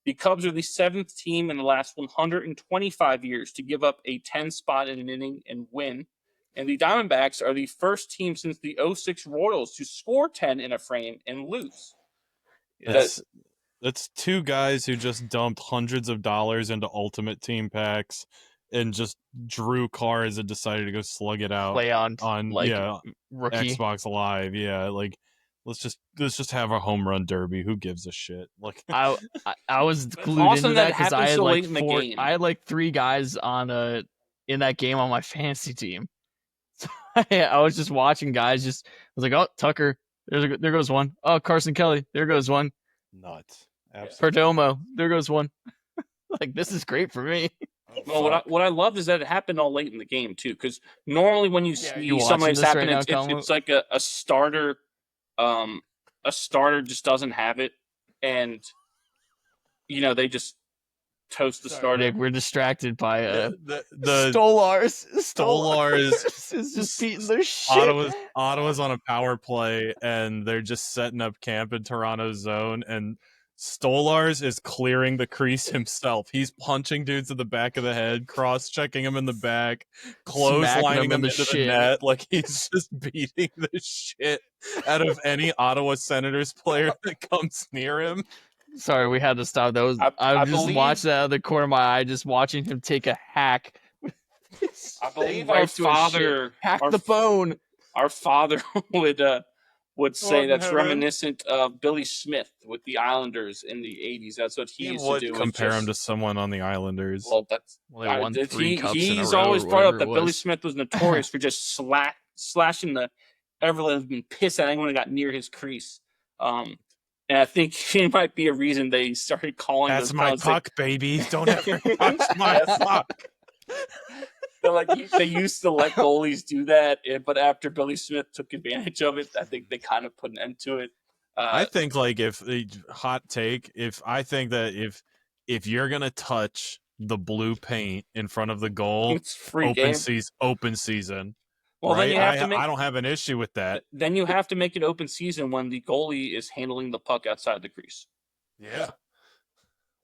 The Cubs are the 7th team in the last 125 years to give up a 10 spot in an inning and win. And the Diamondbacks are the first team since the 06 Royals to score 10 in a frame and lose. That's 2 guys who just dumped hundreds of dollars into Ultimate Team packs and just drew cards and decided to go slug it out Play on like rookie. Xbox Live. Yeah, like let's just have a home run derby. Who gives a shit? Like I was glued awesome into that that it because I happened had so like late in the game. I had like 3 guys on in that game on my fantasy team. So I was just watching guys. I was like, oh, Tucker, there goes one. Oh, Carson Kelly, there goes one. nuts. Absolutely. Perdomo, there goes one. Like, this is great for me. Well, what I loved is that it happened all late in the game too, because normally when you see something like this happen, it's like a starter. A starter just doesn't have it, and they just toast the starter. Nick, we're distracted by the Stolars. Stolars is just beating their shit. Ottawa's on a power play, and they're just setting up camp in Toronto's zone, and Stolars is clearing the crease himself. He's punching dudes in the back of the head, cross-checking them in the back, clotheslining them into the net. Like, he's just beating the shit out of any Ottawa Senators player that comes near him. Sorry, we had to stop. That was I just watched that out of the corner of my eye, just watching him take a hack. I believe our father hack the bone. Our father would say that's reminiscent of Billy Smith with the Islanders in the 80s. That's what he used to do. Compare him to someone on the Islanders. Well, they won 3 cups in a row. He's always brought up that Billy Smith was notorious for just slashing the ever-living piss at anyone that got near his crease. And I think it might be a reason they started calling. That's my puck, baby. Don't ever touch my puck. They used to let goalies do that, but after Billy Smith took advantage of it, I think they kind of put an end to it. I think, like, if you're gonna touch the blue paint in front of the goal, it's free game. Open season. Well, right? then you have to I don't have an issue with that. Then you have to make it open season when the goalie is handling the puck outside the crease. Yeah.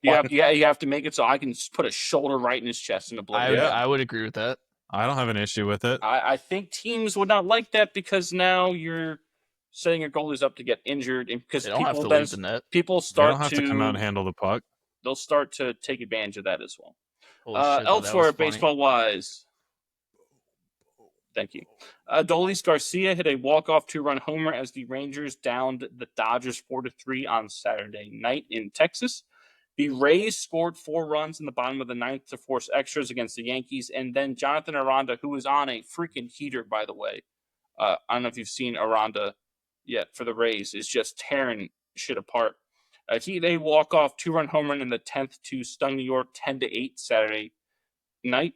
You have to make it so I can put a shoulder right in his chest and a blow. I would agree with that. I don't have an issue with it. I think teams would not like that because now you're setting your goalies up to get injured, and because people start they don't have to come out and handle the puck. They'll start to take advantage of that as well. Holy shit, that was Elsewhere, funny. baseball-wise, thank you. Adolis Garcia hit a walk-off 2-run homer as the Rangers downed the Dodgers 4-3 on Saturday night in Texas. The Rays scored 4 runs in the bottom of the ninth to force extras against the Yankees, and then Jonathan Aranda, who is on a freaking heater, by the way. I don't know if you've seen Aranda yet for the Rays, is just tearing shit apart. They walk off 2-run home run in the 10th to stun New York 10-8 Saturday night.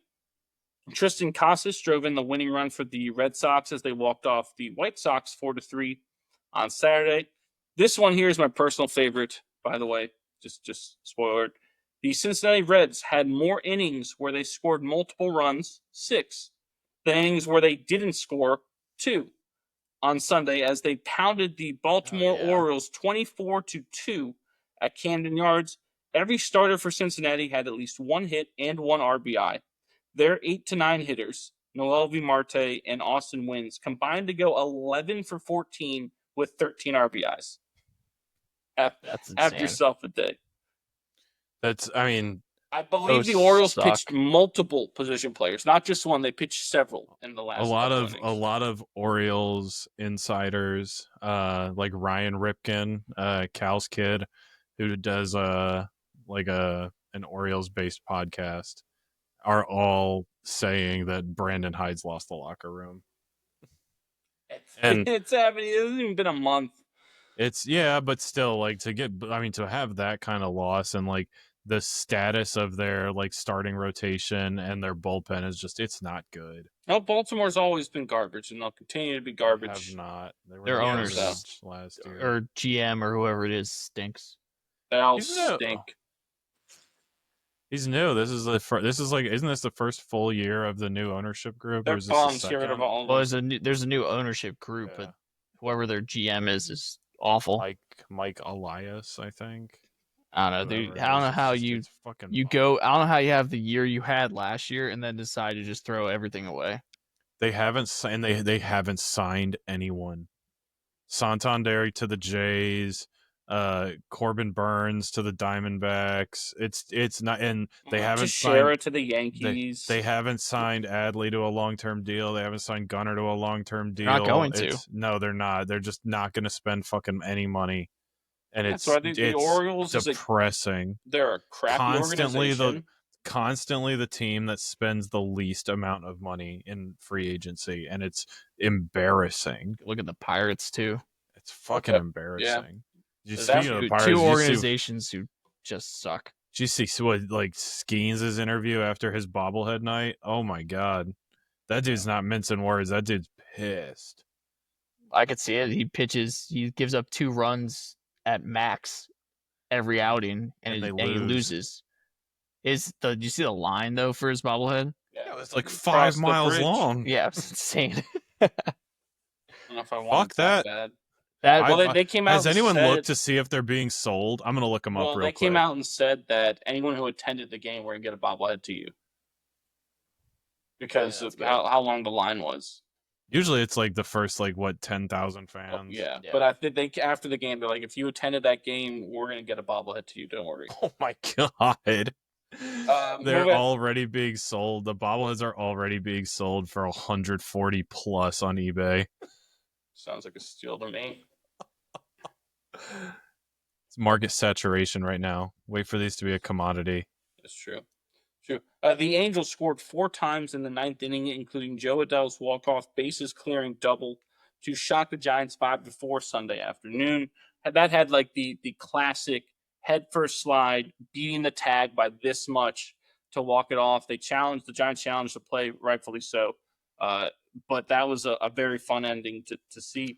Tristan Casas drove in the winning run for the Red Sox as they walked off the White Sox 4-3 on Saturday. This one here is my personal favorite, by the way. Just spoiler. The Cincinnati Reds had more innings where they scored multiple runs, 6, than innings where they didn't score, 2, on Sunday as they pounded the Baltimore Orioles 24-2 at Camden Yards. Every starter for Cincinnati had at least 1 hit and 1 RBI. Their 8 to 9 hitters, Noel V. Marte and Austin Wynns, combined to go 11 for 14 with 13 RBIs. Have yourself a day. I believe the Orioles pitched multiple position players, not just one. They pitched several in the last. A lot of Orioles insiders, like Ryan Ripken, Cal's kid, who does an Orioles based podcast, are all saying that Brandon Hyde's lost the locker room. It's happening. It hasn't even been a month. But still, like, to have that kind of loss and like the status of their like starting rotation and their bullpen is just, it's not good. No, Baltimore's always been garbage, and they'll continue to be garbage. Have not. They were their owners last year, or GM or whoever it is stinks. They all stink. He's new. This is isn't this the first full year of the new ownership group? They're or is this bums. Get rid of all. Well, there's a new ownership group, but whoever their GM is awful. Mike Elias, I think. I don't know, dude. I don't know how you go. I don't know how you have the year you had last year and then decide to just throw everything away. They haven't signed. They haven't signed anyone. Santander to the Jays. Corbin Burns to the Diamondbacks. It's not, and they haven't signed to the Yankees. They haven't signed Adley to a long-term deal. They haven't signed Gunnar to a long-term deal. They're not going to. No, they're not. They're just not going to spend fucking any money. And it's the Orioles depressing. They're a crappy organization. Constantly the team that spends the least amount of money in free agency, and it's embarrassing. Look at the Pirates too. It's fucking embarrassing. Yeah. Two organizations who just suck. Did you see like Skeens' interview after his bobblehead night? Oh my god, that dude's not mincing words. That dude's pissed. I could see it. He gives up 2 runs at max every outing, and he loses. Did you see the line though for his bobblehead? Yeah, it was like 5 miles long. Yeah, it was insane. I don't know if I want that bad. They came out. Has anyone looked to see if they're being sold? I'm gonna look them up real quick. They came out and said that anyone who attended the game were gonna get a bobblehead to you because of how long the line was. Usually, it's like the first 10,000 fans. Yeah, but I think after the game, they're like, if you attended that game, we're gonna get a bobblehead to you. Don't worry. Oh my god. They're already being sold. The bobbleheads are already being sold for 140 plus on eBay. Sounds like a steal to me. It's market saturation right now. Wait for these to be a commodity. That's true. The Angels scored 4 times in the 9th inning, including Joe Adell's walk-off bases clearing double to shock the Giants 5-4 Sunday afternoon. That had like the classic head first slide, beating the tag by this much to walk it off. The Giants challenged the play, rightfully so. But that was a very fun ending to see.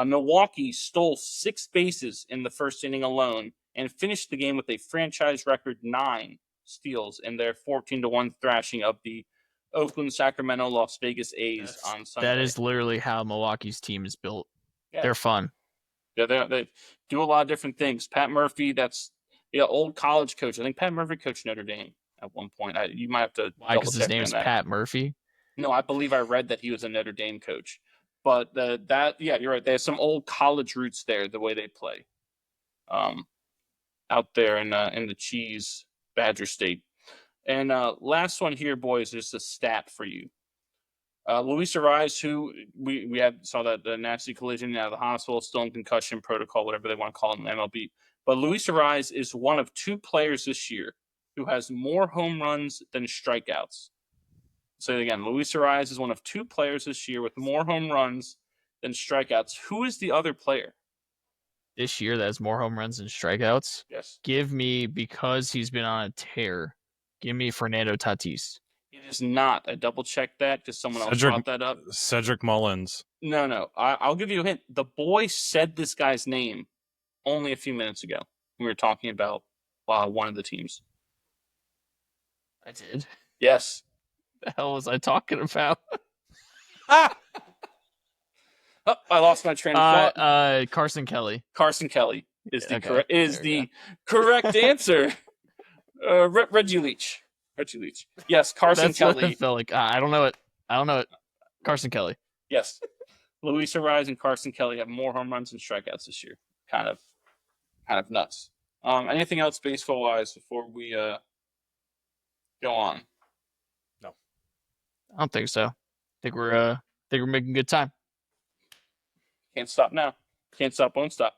Milwaukee stole 6 bases in the first inning alone and finished the game with a franchise record 9 steals in their 14-1 thrashing of the Oakland, Sacramento, Las Vegas A's on Sunday. That is literally how Milwaukee's team is built. Yeah. They're fun. Yeah, they do a lot of different things. Pat Murphy, that's old college coach. I think Pat Murphy coached Notre Dame at one point. You might have to. Why? Because his name's Pat Murphy. No, I believe I read that he was a Notre Dame coach. But you're right. They have some old college roots there. The way they play, out there in the cheese Badger State. And last one here, boys, is a stat for you. Luis Ariz, who we saw that the nasty collision out of the hospital, still in concussion protocol, whatever they want to call it in MLB. But Luis Ariz is one of 2 players this year who has more home runs than strikeouts. So again, Luis Ariz is one of 2 players this year with more home runs than strikeouts. Who is the other player? This year that has more home runs than strikeouts? Yes. Give me, because he's been on a tear, give me Fernando Tatis. It is not. I double checked that because someone else brought that up. Cedric Mullins. No. I'll give you a hint. The boy said this guy's name only a few minutes ago. We were talking about one of the teams. I did. Yes. The hell was I talking about? Oh, I lost my train of thought. Carson Kelly. Carson Kelly is the correct answer. Reggie Leach. Yes, Carson That's Kelly. What I felt like. I don't know it. Carson Kelly. Yes. Luis Ariz and Carson Kelly have more home runs than strikeouts this year. Kind of nuts. Anything else baseball wise before we go on? No. I don't think so. I think we're making good time. Can't stop now. Can't stop, won't stop.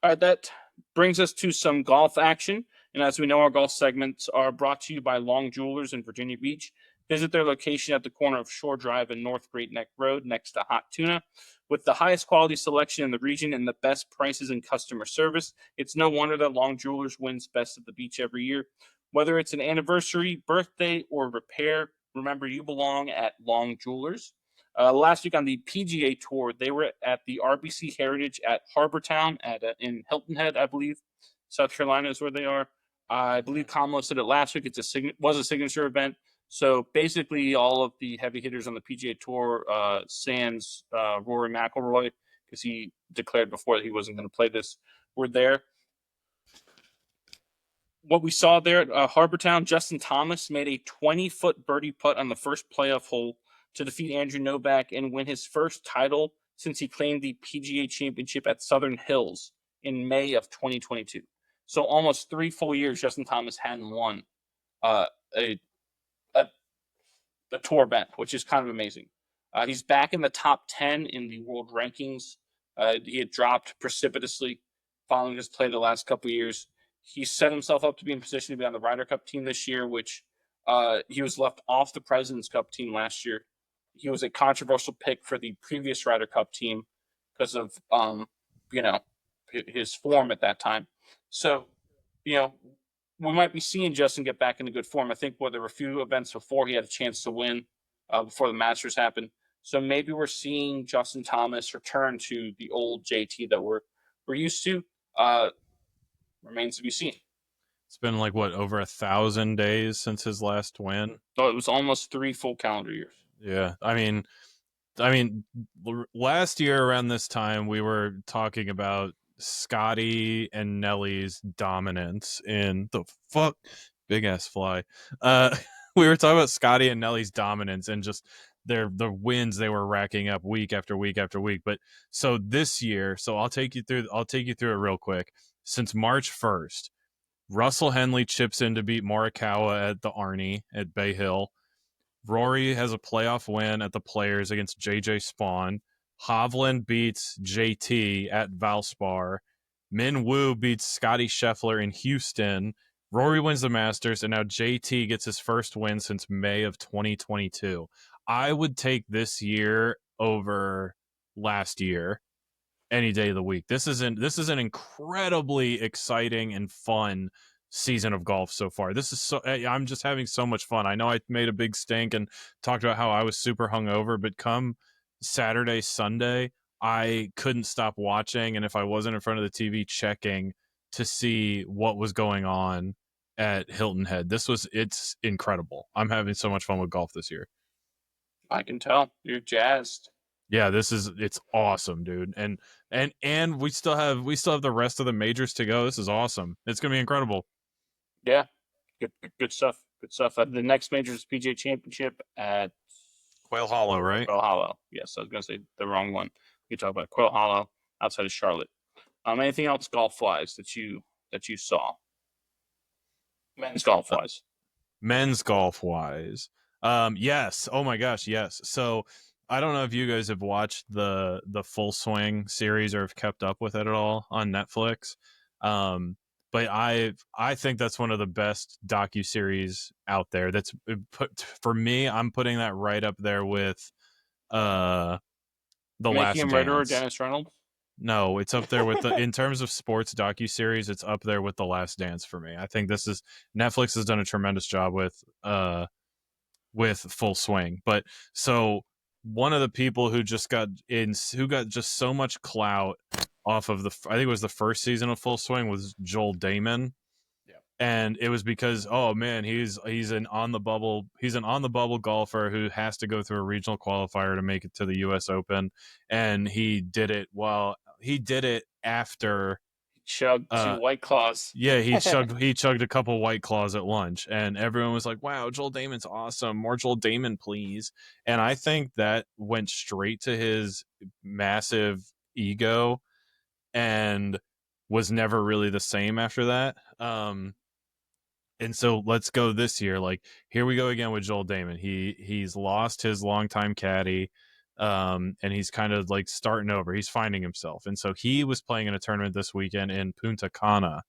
All right, that brings us to some golf action. And as we know, our golf segments are brought to you by Long Jewelers in Virginia Beach. Visit their location at the corner of Shore Drive and North Great Neck Road next to Hot Tuna. With the highest quality selection in the region and the best prices and customer service, it's no wonder that Long Jewelers wins Best of the Beach every year. Whether it's an anniversary, birthday, or repair, remember you belong at Long Jewelers. Last week on the PGA Tour, they were at the RBC Heritage at Harbortown in Hilton Head, I believe. South Carolina is where they are. I believe Kamala said it last week. It was a signature event. So basically, all of the heavy hitters on the PGA Tour, sans Rory McIlroy, because he declared before that he wasn't going to play this, were there. What we saw there at Harbortown, Justin Thomas made a 20-foot birdie putt on the first playoff hole to defeat Andrew Novak and win his first title since he claimed the PGA Championship at Southern Hills in May of 2022. So almost 3 full years Justin Thomas hadn't won a tour event, which is kind of amazing. He's back in the top 10 in the world rankings. He had dropped precipitously following his play the last couple of years. He set himself up to be in position to be on the Ryder Cup team this year, which he was left off the President's Cup team last year. He was a controversial pick for the previous Ryder Cup team because of his form at that time. So, we might be seeing Justin get back into good form. I think there were a few events before he had a chance to win before the Masters happened. So maybe we're seeing Justin Thomas return to the old JT that we're used to. Remains to be seen. It's been over 1,000 days since his last win. So it was almost 3 full calendar years. Yeah, I mean, last year around this time we were talking about Scotty and Nellie's dominance in the big ass fly. We were talking about Scotty and Nellie's dominance and just the wins they were racking up week after week after week. But so this year, I'll take you through it real quick. Since March 1st, Russell Henley chips in to beat Morikawa at the Arnie at Bay Hill. Rory has a playoff win at the Players against JJ Spawn. Hovland beats JT at Valspar. Min Woo beats Scotty Scheffler in Houston. Rory wins the Masters, and now JT gets his first win since May of 2022. I would take this year over last year any day of the week. This is an incredibly exciting and fun season of golf so far. I'm just having so much fun. I know I made a big stink and talked about how I was super hungover, but come Saturday, Sunday, I couldn't stop watching, and if I wasn't in front of the TV, checking to see what was going on at Hilton Head. It's incredible. I'm having so much fun with golf this year. I can tell. You're jazzed. Yeah, it's awesome, dude. And we still have the rest of the majors to go. This is awesome. It's gonna be incredible. Yeah, good stuff. Good stuff. The next major is PGA Championship at Quail Hollow, right? Quail Hollow. Yes, I was gonna say the wrong one. We talk about Quail Hollow outside of Charlotte. Anything else golf wise that you saw? Men's golf wise. men's golf wise, yes. Oh my gosh, yes. So I don't know if you guys have watched the Full Swing series or have kept up with it at all on Netflix. But I think that's one of the best docuseries out there. That's put for me. I'm putting that right up there with The Making Last a Murderer, Dance. Dennis Reynolds. No, it's up there with the in terms of sports docuseries, it's up there with The Last Dance for me. I think this is Netflix has done a tremendous job with Full Swing. But so one of the people who got just so much clout off of I think it was the first season of Full Swing was Joel Damon. Yeah. And it was because, oh man, he's an on the bubble golfer who has to go through a regional qualifier to make it to the US Open. And he did it after Chugged 2 White Claws. yeah, he chugged a couple White Claws at lunch, and everyone was like, "Wow, Joel Damon's awesome. More Joel Damon, please." And I think that went straight to his massive ego, and was never really the same after that. And so let's go this year. Like, here we go again with Joel Damon. He's lost his longtime caddy, and he's kind of like starting over. He's finding himself, and so he was playing in a tournament this weekend in Punta Cana,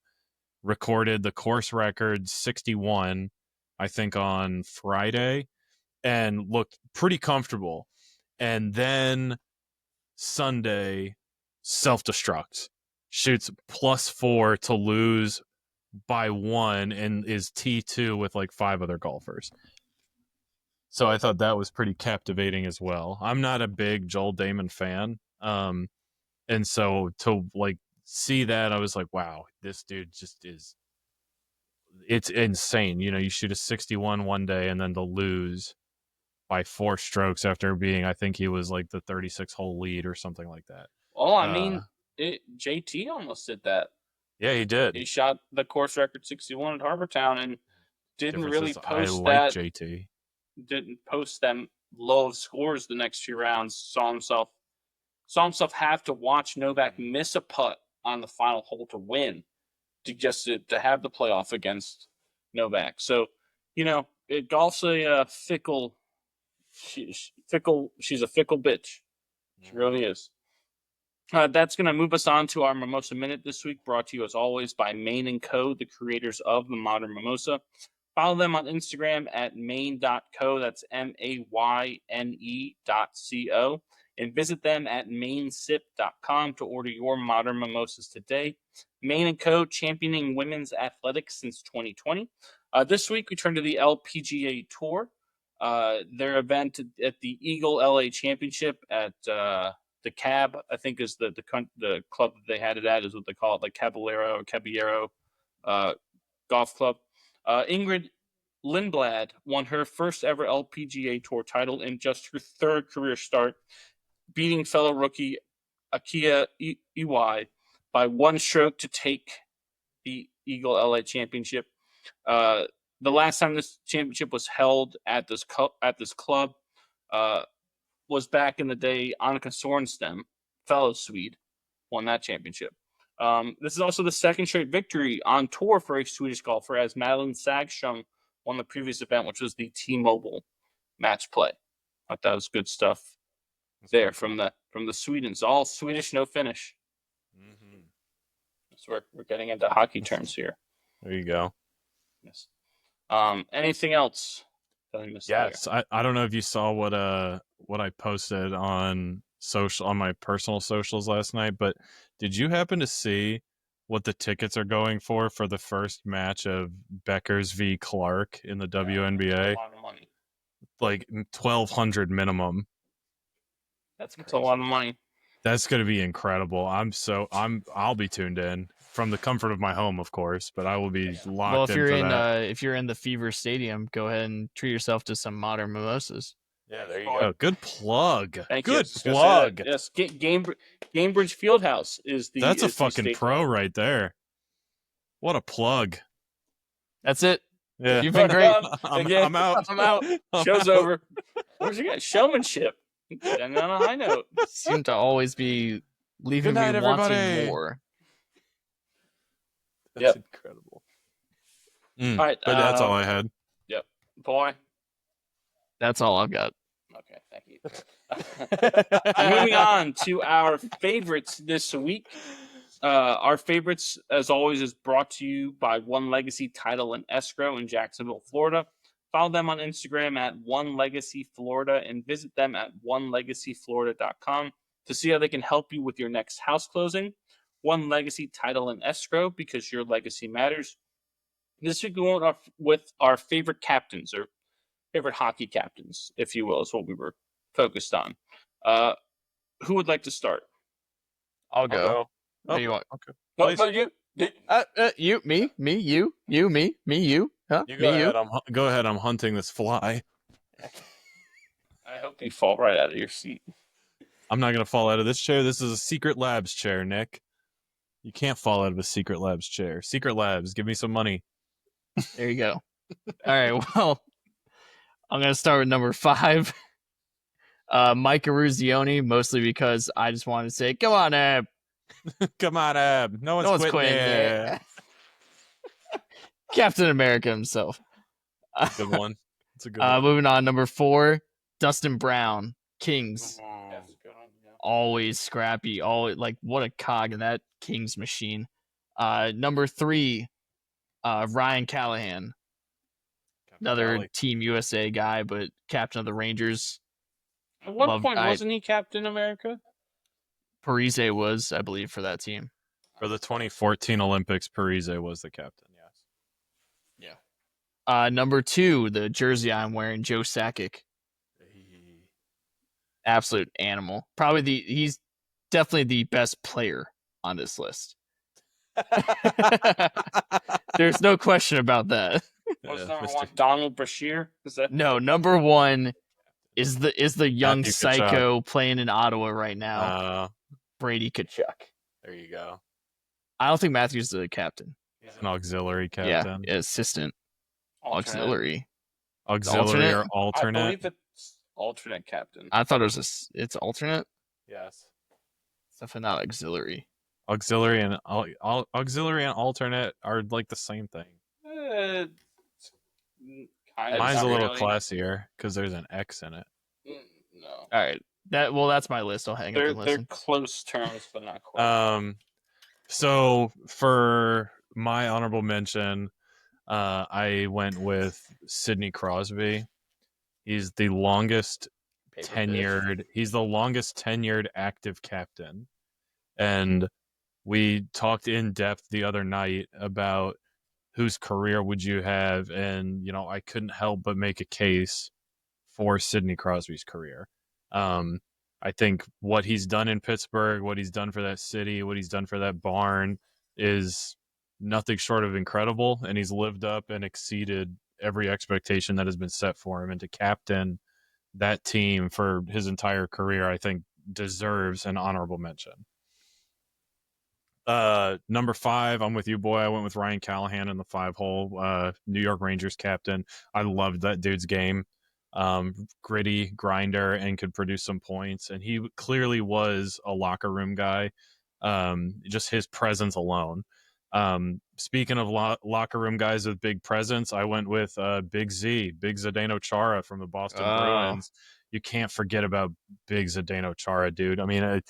recorded the course record 61, I think, on Friday, and looked pretty comfortable. And then Sunday, self-destructs, shoots +4 to lose by 1, and is T2 with like 5 other golfers. So I thought that was pretty captivating as well. I'm not a big Joel Damon fan. And so to like see that, I was like, wow, this dude just is, it's insane. You know, you shoot a 61 one day and then to lose by 4 strokes after being, I think he was like the 36 hole lead or something like that. Well, I mean, JT almost did that. Yeah, he did. He shot the course record 61 at Harbortown and didn't really post JT. Didn't post them low of scores the next few rounds. Saw himself have to watch Novak miss a putt on the final hole to win, to have the playoff against Novak. So, you know, golf's a fickle. She's a fickle bitch. She really is. That's going to move us on to our Mimosa Minute this week, brought to you as always by Maine & Co., the creators of the modern mimosa. Follow them on Instagram at maine.co, that's MAYNE.co, and visit them at mainsip.com to order your modern mimosas today. Maine & Co., championing women's athletics since 2020. This week, we turn to the LPGA Tour. Their event at the Eagle LA Championship at the Cab, I think, is the club that they had it at, is what they call it, like Caballero Golf Club. Ingrid Lindblad won her first ever LPGA Tour title in just her 3rd career start, beating fellow rookie Akia Iwai by 1 stroke to take the Eagle LA Championship. The last time this championship was held at this club was back in the day. Annika Sorenstam, fellow Swede, won that championship. This is also the 2nd straight victory on tour for a Swedish golfer, as Madeline Sagström won the previous event, which was the T-Mobile match play. I thought that was good stuff there from the Swedens. All Swedish, no finish. Mm-hmm. So we're getting into hockey terms here. There you go. Yes. Anything else? Yes, I don't know if you saw what I posted on my personal socials last night, but did you happen to see what the tickets are going for the first match of Beckers v. Clark in the WNBA? A lot of money. Like 1,200 minimum. That's a lot of money. That's going to be incredible. I'll be tuned in from the comfort of my home, of course, but I will be locked in for that. If you're in the Fever Stadium, go ahead and treat yourself to some modern mimosas. Yeah, there you go. Good plug. Thank Good you. plug. Yes, Gamebridge Fieldhouse is the. That's a fucking pro right there. What a plug. That's it. Yeah, you've been great. I'm out. I'm out. Show's over. Where's your guys? Showmanship. And on a high note. Seem to always be leaving me wanting more. That's incredible. All right, but that's all I had. Yep. Boy. That's all I've got. Okay, thank you. Moving on to our favorites this week. Our favorites, as always, is brought to you by One Legacy Title and Escrow in Jacksonville, Florida. Follow them on Instagram at One Legacy Florida and visit them at onelegacyflorida.com to see how they can help you with your next house closing. One Legacy Title and Escrow, because your legacy matters. This week we went with our favorite captains, or favorite hockey captains, if you will, is what we were focused on. Who would like to start? I'll go. Oh, You want? okay. No, Please. You, me, you, me, you. Huh? You me, go ahead. Go ahead. I'm hunting this fly. I hope you fall right out of your seat. I'm not gonna fall out of this chair. This is a Secret Labs chair, Nick. You can't fall out of a Secret Labs chair. Secret Labs, give me some money. There you go. All right. Well, I'm gonna start with number 5. Mike Eruzione, mostly because I just wanted to say, come on, Ab. Come on, Ab. No one's quitting here. Captain America himself. Good one. It's a good one. Moving on, number 4, Dustin Brown, Kings. That's a good one, yeah. Always scrappy. Always like what a cog in that Kings machine. Number 3, Ryan Callahan, another Golly. Team USA guy, but captain of the Rangers. At one point, wasn't he Captain America? Parise was, I believe, for that team. For the 2014 Olympics, Parise was the captain, yes. Yeah. Number 2, the jersey I'm wearing, Joe Sakic. Absolute animal. He's definitely the best player on this list. There's no question about that. Was number 1 Donald Brashear? Is that No, number 1 is the young Matthew psycho playing in Ottawa right now, Brady Tkachuk. There you go. I don't think Matthew's the captain. He's an auxiliary captain. Yeah, assistant. alternate? Auxiliary. Auxiliary or I alternate? believe it's alternate captain. I thought it was it's alternate. Yes. It's definitely not auxiliary. Auxiliary and auxiliary and alternate are like the same thing. Kind of, Mine's a not little really. classier because there's an X in it. No. All right. That's my list. I'll hang up and They're listen. close terms, but not quite. So for my honorable mention, I went with Sidney Crosby. He's the longest tenured active captain. And we talked in depth the other night about whose career would you have, and I couldn't help but make a case for Sidney Crosby's career. I think what he's done in Pittsburgh, what he's done for that city, what he's done for that barn is nothing short of incredible, and he's lived up and exceeded every expectation that has been set for him. And to captain that team for his entire career, I think deserves an honorable mention. Number 5, I'm with you, boy. I went with Ryan Callahan in the 5-hole. New York Rangers captain. I loved that dude's game. Gritty, grinder, and could produce some points. And he clearly was a locker room guy. Just his presence alone. Speaking of locker room guys with big presence, I went with Big Zdeno Chara from the Boston Bruins. You can't forget about Big Zdeno Chara, dude. I mean,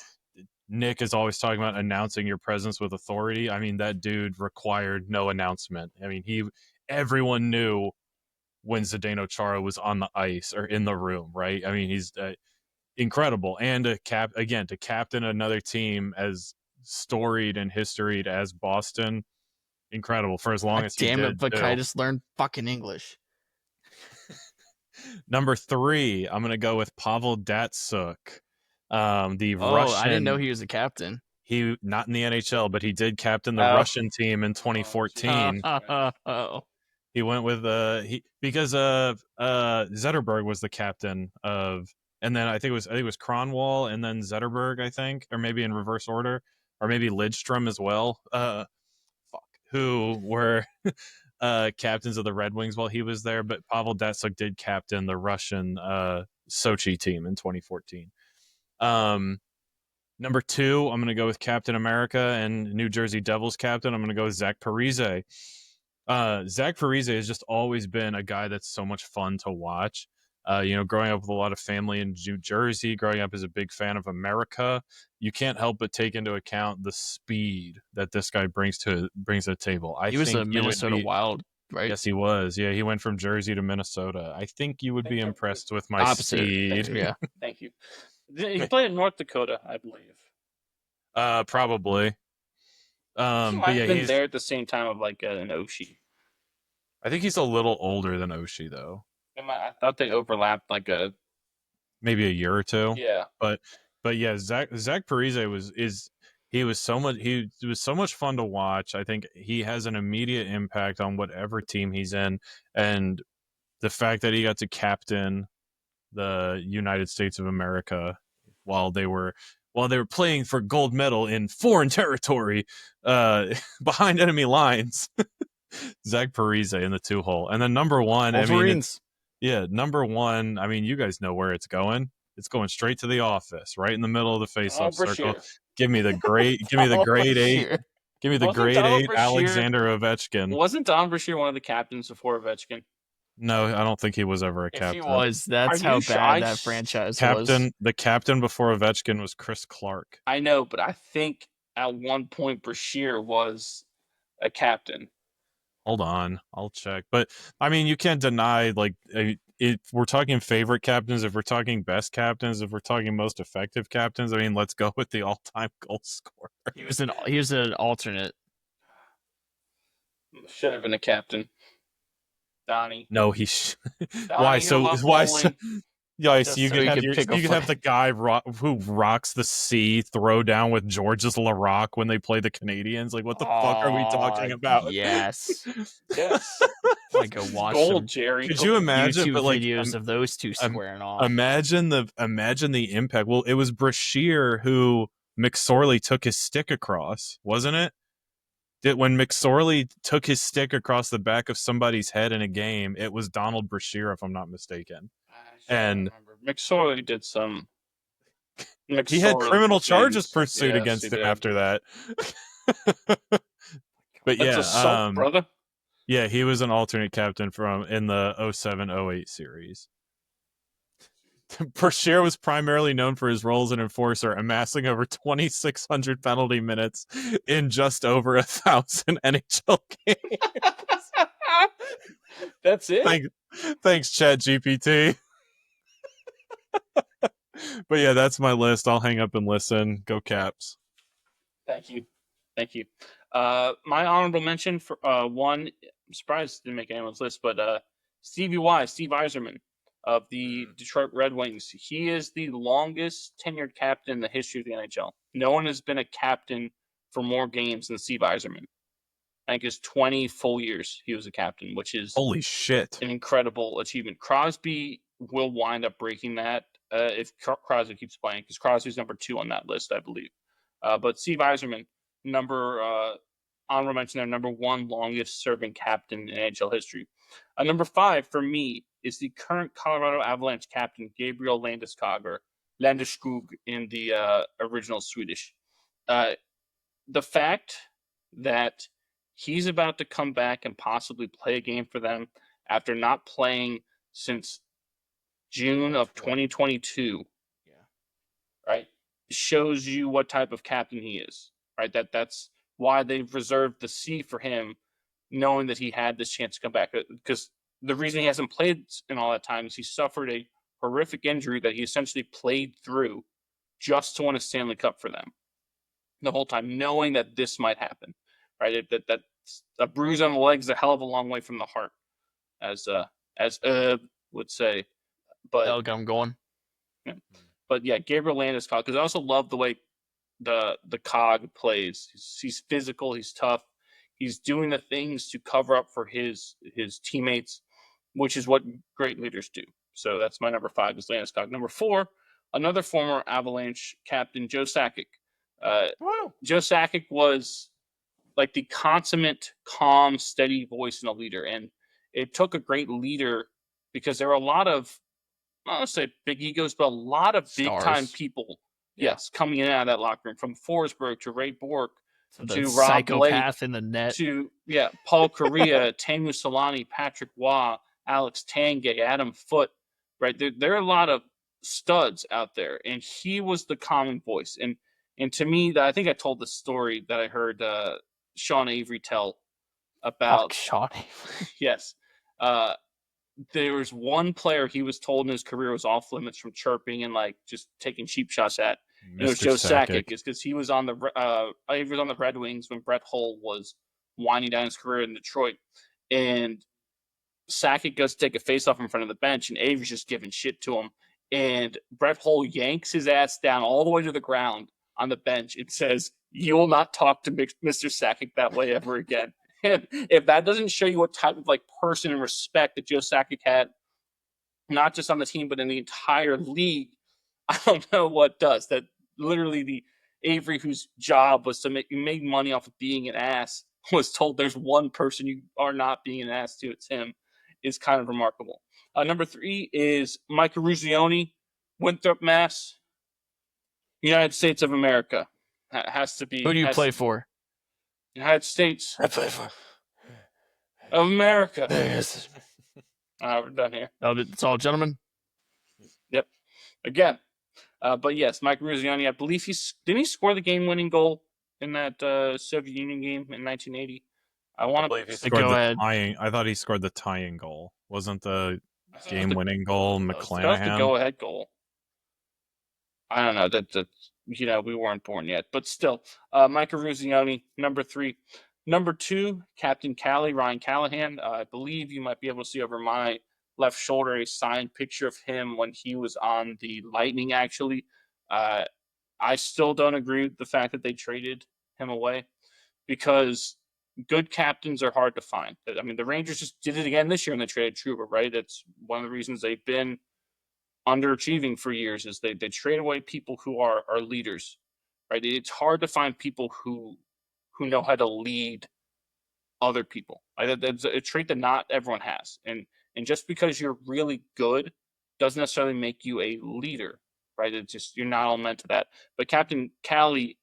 Nick is always talking about announcing your presence with authority. I mean, that dude required no announcement. I mean, everyone knew when Zdeno Chara was on the ice or in the room, right? I mean, he's incredible. And to captain another team as storied and historied as Boston, incredible for as long as he did. Damn it, but I just learned fucking English. Number 3, I'm going to go with Pavel Datsyuk. The Russian. I didn't know he was a captain. He not in the NHL, but he did captain the Russian team in 2014. He went with because Zetterberg was the captain of, and then I think it was Kronwall and then Zetterberg, I think, or maybe in reverse order, or maybe Lidstrom as well. Who were captains of the Red Wings while he was there, but Pavel Datsyuk did captain the Russian Sochi team in 2014. Number 2, I'm going to go with Captain America and New Jersey Devils captain. I'm going to go with Zach Parise. Zach Parise has just always been a guy that's so much fun to watch. Growing up with a lot of family in New Jersey, growing up as a big fan of America, you can't help but take into account the speed that this guy brings to the table. I He was a think you would Minnesota be. Wild, right? Yes, he was. Yeah, he went from Jersey to Minnesota. I think you would be Thank you. impressed with my Opposite. speed. Yeah. Thank you. He played in North Dakota, I believe. Probably. He But might yeah, have been there at the same time of like an Oshie. I think he's a little older than Oshie though. I thought they overlapped like Maybe a year or two. yeah. But yeah, Zach Parise was so much fun to watch. I think he has an immediate impact on whatever team he's in, and the fact that he got to captain the United States of America while they were playing for gold medal in foreign territory, behind enemy lines. Zach Parise in the 2-hole, and then number one. Wolverines. Number one. I mean, you guys know where it's going. It's going straight to the office, right in the middle of the face-off circle. Give me the grade 8. Give me the grade 8 Alexander Ovechkin. Wasn't Don Brashear one of the captains before Ovechkin? No, I don't think he was ever a If captain. he was, that's how bad that franchise was. The captain before Ovechkin was Chris Clark. I know, but I think at one point Brashear was a captain. Hold on, I'll check. But I mean, you can't deny, like, if we're talking favorite captains, if we're talking best captains, if we're talking most effective captains, I mean, let's go with the all-time goal scorer. He was an alternate. Should have been a captain. Donnie. No, why? So why? Yeah, so you could have the guy who rocks the sea throw down with Georges Laraque when they play the Canadians. Like, what the fuck are we talking about? Yes. I go watch Gold, Jerry. Could you imagine YouTube videos of those two squaring off? Imagine the impact. Well, it was Brashear who McSorley took his stick across, wasn't it? When McSorley took his stick across the back of somebody's head in a game, it was Donald Brashear, if I'm not mistaken. And McSorley did some. He had criminal charges pursued against him after that. But that's assault, brother. Yeah, he was an alternate captain in the 07-08 series. Brashear was primarily known for his role as an enforcer, amassing over 2,600 penalty minutes in just over 1,000 NHL games. That's it. Thanks, ChatGPT. But yeah, that's my list. I'll hang up and listen. Go Caps. Thank you. My honorable mention for one, I'm surprised it didn't make anyone's list, but Steve Yzerman of the Detroit Red Wings. He is the longest tenured captain in the history of the NHL. No one has been a captain for more games than Steve Yzerman. I think it's 20 full years he was a captain, which is holy shit, an incredible achievement. Crosby will wind up breaking that if Crosby keeps playing, because Crosby's number 2 on that list, I believe. But Steve Yzerman, honorable mention there, number 1 longest serving captain in NHL history. Number 5 for me is the current Colorado Avalanche captain, Gabriel Landeskog, Landeskog in the original Swedish. The fact that he's about to come back and possibly play a game for them after not playing since June of 2022, right, shows you what type of captain he is, right? That's why they've reserved the C for him, knowing that he had this chance to come back. Because the reason he hasn't played in all that time is he suffered a horrific injury that he essentially played through just to win a Stanley Cup for them the whole time, knowing that this might happen, right? That a bruise on the leg is a hell of a long way from the heart, as would say. But I'm going. Yeah. But yeah, Gabriel Landeskog, because I also love the way the cog plays. He's physical, he's tough, he's doing the things to cover up for his teammates, which is what great leaders do. So that's my number 5 is Landeskog. Number 4, another former Avalanche captain, Joe Sakic. Joe Sakic was like the consummate, calm, steady voice and a leader. And it took a great leader because there were a lot of, I don't want to say big egos, but a lot of big-time people, coming in and out of that locker room, from Forsberg to Ray Bourque The to Rob Blake, psychopath in the net. to Paul Correa, Tamu Solani, Patrick Waugh, Alex Tangay, Adam Foote, right? There are a lot of studs out there, and he was the common voice. And to me, I think I told the story that I heard Sean Avery tell about. Fuck Sean. Yes. There was one player he was told in his career was off limits from chirping and like just taking cheap shots at. And it was Joe Sakic. It's because he was on the Red Wings when Brett Hull was winding down his career in Detroit, and Sakic goes to take a faceoff in front of the bench, and Avery's just giving shit to him, and Brett Hull yanks his ass down all the way to the ground on the bench and says, "You will not talk to Mr. Sakic that way ever again." And if that doesn't show you what type of like person and respect that Joe Sakic had, not just on the team but in the entire league, I don't know what does. That literally the Avery, whose job was to make money off of being an ass, was told there's one person you are not being an ass to, it's him, is kind of remarkable. Number 3 is Mike Ruzioni, Winthrop, Mass. United States of America. That has to be. Who do you play for? United States I play for of America. Yes. We're done here. It's all gentlemen. Yep. Again. But yes, Mike Ruzioni, I believe didn't he score the game-winning goal in that Soviet Union game in 1980? I want to believe he scored the tying. I thought he scored the tying goal. Wasn't the game-winning goal McClanahan? That was the go-ahead goal. I don't know. That we weren't born yet, but still, Mike Ruzioni, number 3. Number 2, Captain Cali, Ryan Callahan. I believe you might be able to see over my left shoulder a signed picture of him when he was on the Lightning, actually. I still don't agree with the fact that they traded him away, because good captains are hard to find. I mean, the Rangers just did it again this year when they traded Trouba, right? That's one of the reasons they've been underachieving for years, is they trade away people who are leaders, right? It's hard to find people who know how to lead other people. That's a trait that not everyone has. And just because you're really good doesn't necessarily make you a leader, right? It's just, you're not all meant to that. But Captain Cali,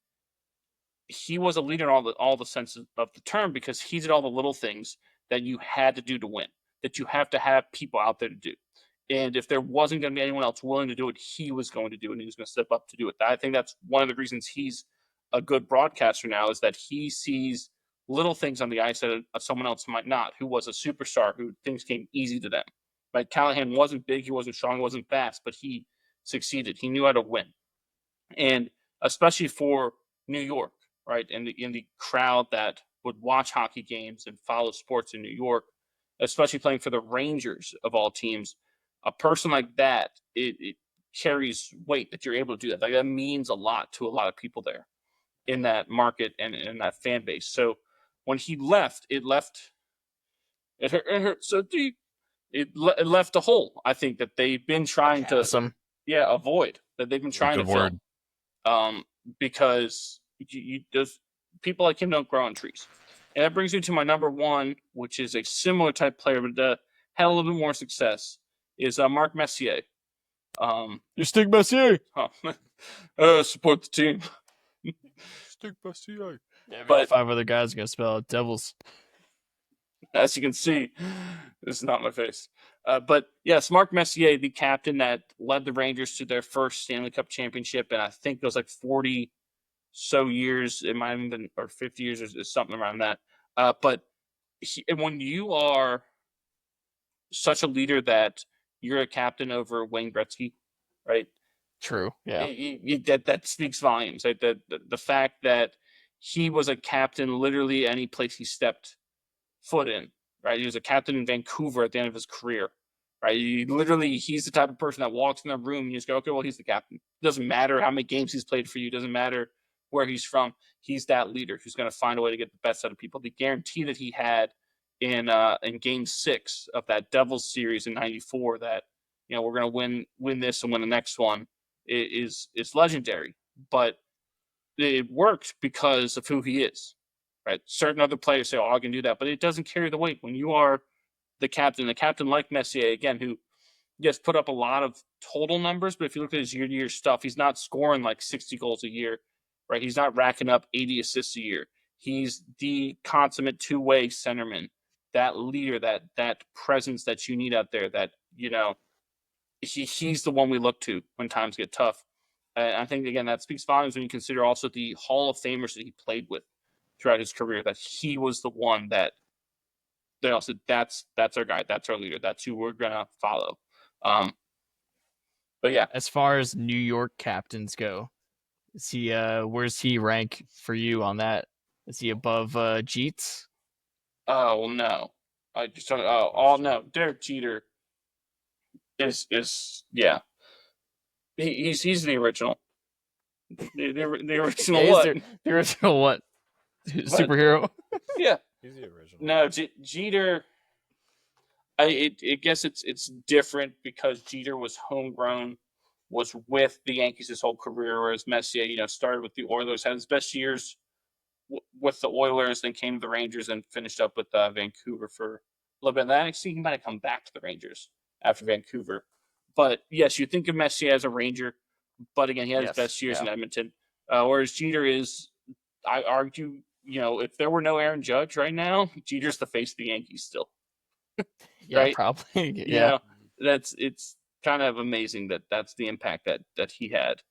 he was a leader in all the senses of the term, because he did all the little things that you had to do to win, that you have to have people out there to do. And if there wasn't going to be anyone else willing to do it, he was going to do it, and he was going to step up to do it. I think that's one of the reasons he's a good broadcaster now, is that he sees little things on the ice that someone else might not, who was a superstar, who things came easy to them. Right? Callahan wasn't big, he wasn't strong, he wasn't fast, but he succeeded. He knew how to win. And especially for New York, right? And in the crowd that would watch hockey games and follow sports in New York, especially playing for the Rangers of all teams, a person like that, it carries weight that you're able to do that. Like, that means a lot to a lot of people there in that market and in that fan base. So when he left, it hurt so deep. It left a hole, I think, that they've been trying to avoid, that they've been trying to fill. Because those people like him don't grow on trees. And that brings me to my number 1, which is a similar type player, but had a little bit more success, is Mark Messier. You stick Messier. Support the team. Stick Messier. Yeah, but 5 other guys are going to spell out Devils. As you can see, this is not my face. But yes, Mark Messier, the captain that led the Rangers to their first Stanley Cup championship, and I think it was like 40 so years, it might have been, or 50 years, or something around that. But when you are such a leader that you're a captain over Wayne Gretzky, right? True. Yeah. That speaks volumes. Right? The fact that he was a captain literally any place he stepped foot in, right? He was a captain in Vancouver at the end of his career, right? He's the type of person that walks in the room and you just go, okay, well, he's the captain. It doesn't matter how many games he's played for you. It doesn't matter where he's from. He's that leader who's going to find a way to get the best out of people. The guarantee that he had in Game 6 of that Devils series in '94, that we're going to win this and win the next one, is legendary. But it worked because of who he is. Right? Certain other players say, I can do that, but it doesn't carry the weight when you are the captain like Messier, again, who just put up a lot of total numbers, but if you look at his year-to-year stuff, he's not scoring like 60 goals a year, right? He's not racking up 80 assists a year. He's the consummate two-way centerman, that leader, that presence that you need out there. That he's the one we look to when times get tough. And I think again that speaks volumes when you consider also the Hall of Famers that he played with throughout his career. That he was the one that they all said that's our guy, that's our leader, that's who we're gonna follow. But yeah, As far as New York captains go, is he where's he rank for you on that? Is he above Jeets? oh no, I just don't. Oh no, Derek Jeter is yeah. He's the original. The original Yeah, what? The original what? Superhero? Yeah. He's the original. No, Jeter. I guess it's different because Jeter was homegrown, was with the Yankees his whole career, whereas Messier, started with the Oilers, had his best years with the Oilers, then came to the Rangers and finished up with Vancouver for a little bit. And actually, he might have come back to the Rangers after Vancouver. But yes, you think of Messier as a Ranger, but again, he had his best years in Edmonton. Whereas Jeter is, I argue, if there were no Aaron Judge right now, Jeter's the face of the Yankees still. Yeah, right? probably. Yeah. It's kind of amazing that that's the impact that he had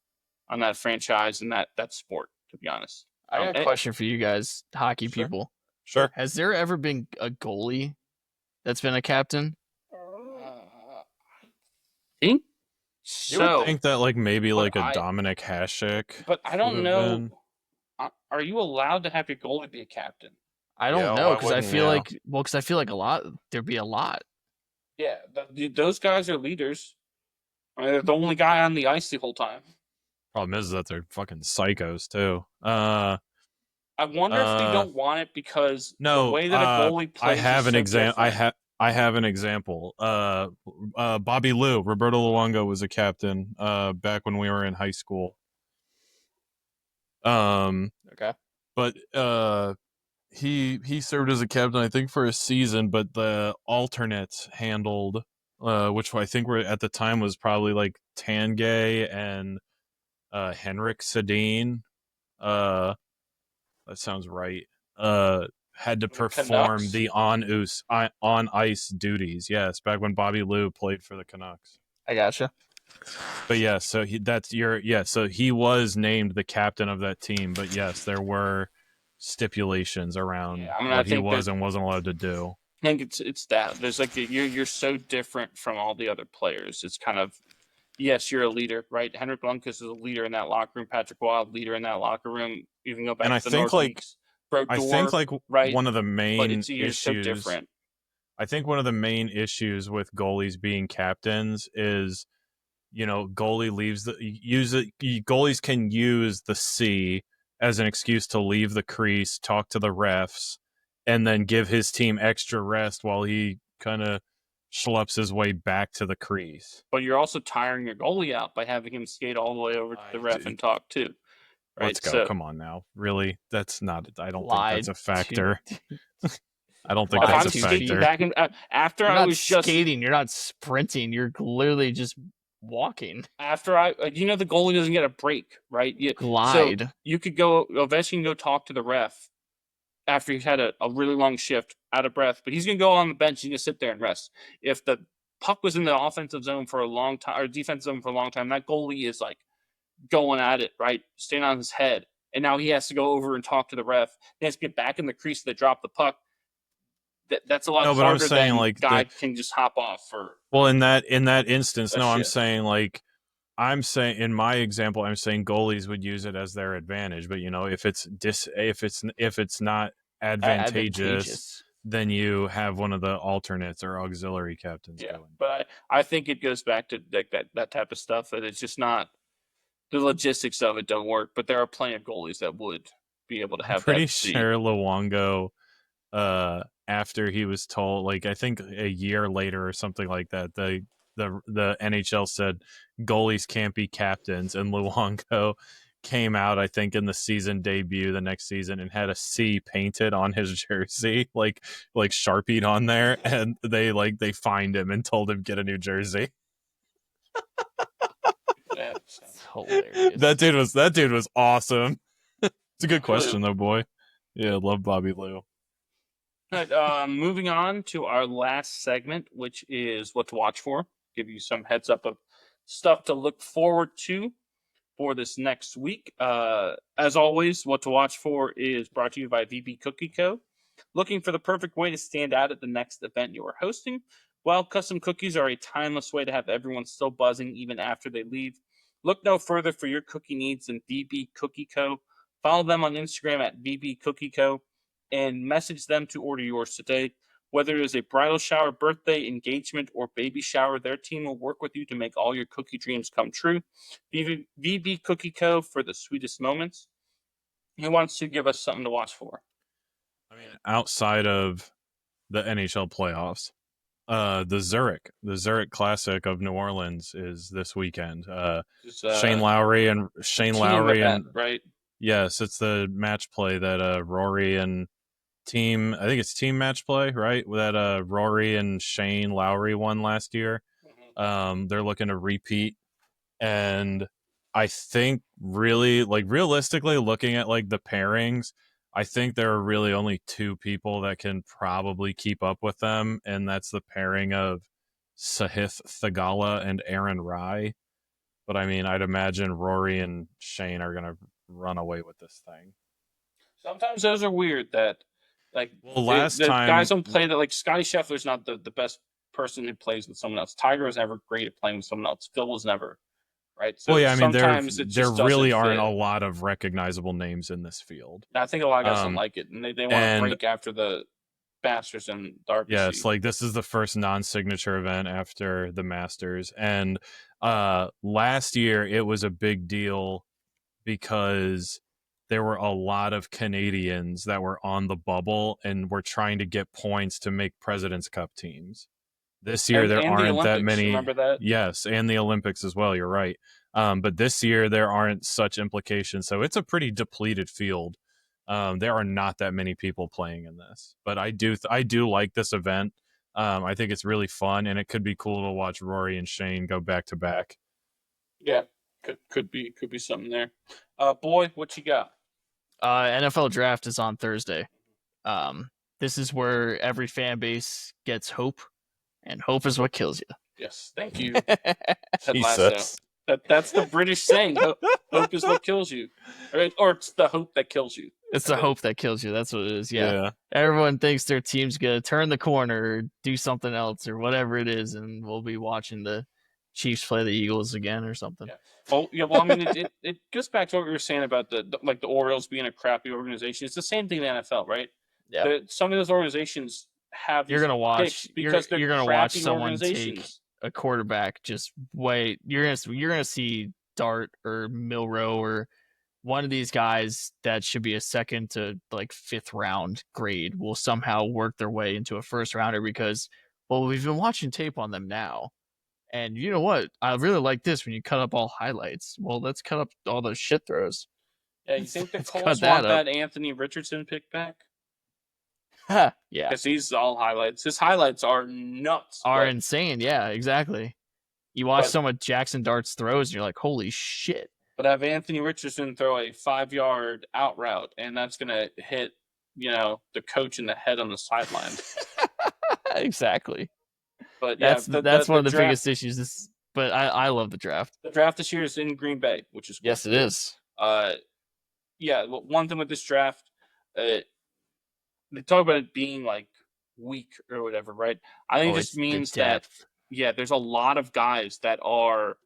on that franchise and that sport, to be honest. I got a question for you guys, hockey people. Sure. Has there ever been a goalie that's been a captain? I think You would think that maybe a Dominic Hasek. But I don't know. Are you allowed to have your goalie be a captain? I don't know because I feel like there'd be a lot. Yeah, those guys are leaders. They're the only guy on the ice the whole time. Problem is that they're fucking psychos too. I wonder if they don't want it because the way that a goalie plays. I have an example. I have an example. Bobby Lou, Roberto Luongo was a captain back when we were in high school. Okay. But he served as a captain, I think, for a season, but the alternates handled, which I think were at the time was probably like Tangay and Henrik Sedin. That sounds right. Had to perform the on ice duties. Yes, back when Bobby Lou played for the Canucks. I gotcha. But yeah, so so he was named the captain of that team. But yes, there were stipulations around what he was and wasn't allowed to do. I think it's that there's you're so different from all the other players. It's kind of yes, you're a leader, right? Henrik Lundqvist is a leader in that locker room. Patrick Wild, leader in that locker room. You can go back to the North Weeks. I think right? one of the main issues. So different. I think one of the main issues with goalies being captains is, goalies can use the C as an excuse to leave the crease, talk to the refs, and then give his team extra rest while he kind of schleps his way back to the crease. But you're also tiring your goalie out by having him skate all the way over to the ref and talk too. Right? Let's go. Come on now. Really? That's not. I don't think that's a factor. I don't think that's a factor. Back after I was just skating, you're not sprinting. You're literally just walking. After the goalie doesn't get a break, right? Glide. So you could go. Ovechkin can go talk to the ref after he's had a really long shift, out of breath, but he's gonna go on the bench. He's gonna sit there and rest. If the puck was in the offensive zone for a long time or defensive zone for a long time, that goalie is going at it, right? Staying on his head. And now he has to go over and talk to the ref. He has to get back in the crease to drop the puck. That's a lot harder than guy can just hop off for. Well, in that instance, I'm saying in my example, I'm saying goalies would use it as their advantage. But if it's not advantageous, then you have one of the alternates or auxiliary captains. Yeah, but I think it goes back to that type of stuff that it's just not. The logistics of it don't work, but there are plenty of goalies that would be able to have. Pretty sure Luongo, after he was told, I think a year later or something like that, the NHL said goalies can't be captains, and Luongo came out, I think, in the season debut the next season and had a C painted on his jersey, like Sharpied on there, and they fined him and told him get a new jersey. That's hilarious. That dude was awesome. It's a good question though, boy. Yeah, love Bobby Lou. All right, moving on to our last segment, which is what to watch for. Give you some heads up of stuff to look forward to for this next week. As always, what to watch for is brought to you by VB Cookie Co. Looking for the perfect way to stand out at the next event you are hosting? Well, custom cookies are a timeless way to have everyone still buzzing even after they leave. Look no further for your cookie needs than VB Cookie Co. Follow them on Instagram at VB Cookie Co. and message them to order yours today. Whether it is a bridal shower, birthday, engagement, or baby shower, their team will work with you to make all your cookie dreams come true. VB Cookie Co. for the sweetest moments. Who wants to give us something to watch for? I mean, outside of the NHL playoffs, the Zurich Classic of New Orleans is this weekend. Shane Lowry and right? Yes, it's the match play that Rory and team. I think it's team match play, right? That Rory and Shane Lowry won last year. They're looking to repeat, and I think really, like, realistically, looking at like the pairings, I think there are really only two people that can probably keep up with them, and that's the pairing of Sahith Thagala and Aaron Rye. But I mean, I'd imagine Rory and Shane are gonna run away with this thing. Sometimes those are weird that, like, Well, last the time guys don't play that. Like, Scotty Scheffler's not the best person who plays with someone else. Tiger was never great at playing with someone else. Phil was never, right? So well, yeah, I mean, sometimes it there just really doesn't aren't fit. a lot of recognizable names in this field. I think a lot of guys don't like it, and they want to and break after the Masters and the RBC. yeah, it's like this is the first non-signature event after the Masters, and last year it was a big deal because there were a lot of Canadians that were on the bubble and were trying to get points to make President's Cup teams. This year there and aren't the Olympics, that many. Remember that? Yes, and the Olympics as well. You're right. But this year there aren't such implications, so it's a pretty depleted field. There are not that many people playing in this, but I do like this event. I think it's really fun, and it could be cool to watch Rory and Shane go back to back. Yeah, could be something there. Boy, what you got? NFL draft is on Thursday. This is where every fan base gets hope, and hope is what kills you. Yes, thank you. Jesus. That's the British saying. Hope is what kills you, or it's the hope that kills you. It's the hope that kills you. That's what it is. Yeah. Everyone thinks their team's gonna turn the corner, or do something else, or whatever it is, and we'll be watching the Chiefs play the Eagles again or something. Yeah. Well, I mean, it goes back to what we were saying about the Orioles being a crappy organization. It's the same thing in the NFL, right? Yeah. Some of those organizations have you're gonna watch because you're gonna watch someone take a quarterback just wait. You're gonna see Dart or Milrow or one of these guys that should be a second to like fifth round grade will somehow work their way into a first rounder because, well, we've been watching tape on them now. And you know what? I really like this when you cut up all highlights. Well, let's cut up all those shit throws. Yeah, you think the Colts want that Anthony Richardson pick back? Yeah. Because he's all highlights. His highlights are nuts. Are insane. Yeah, exactly. You watch some of Jackson Dart's throws and you're like, holy shit. But have Anthony Richardson throw a 5-yard out route, and that's going to hit, the coach in the head on the sideline. Exactly. But yeah, that's one of the biggest issues. But I love the draft. The draft this year is in Green Bay, which is cool. Yes, it is. Yeah, one thing with this draft, they talk about it being like weak or whatever, right? I think this means that there's a lot of guys that are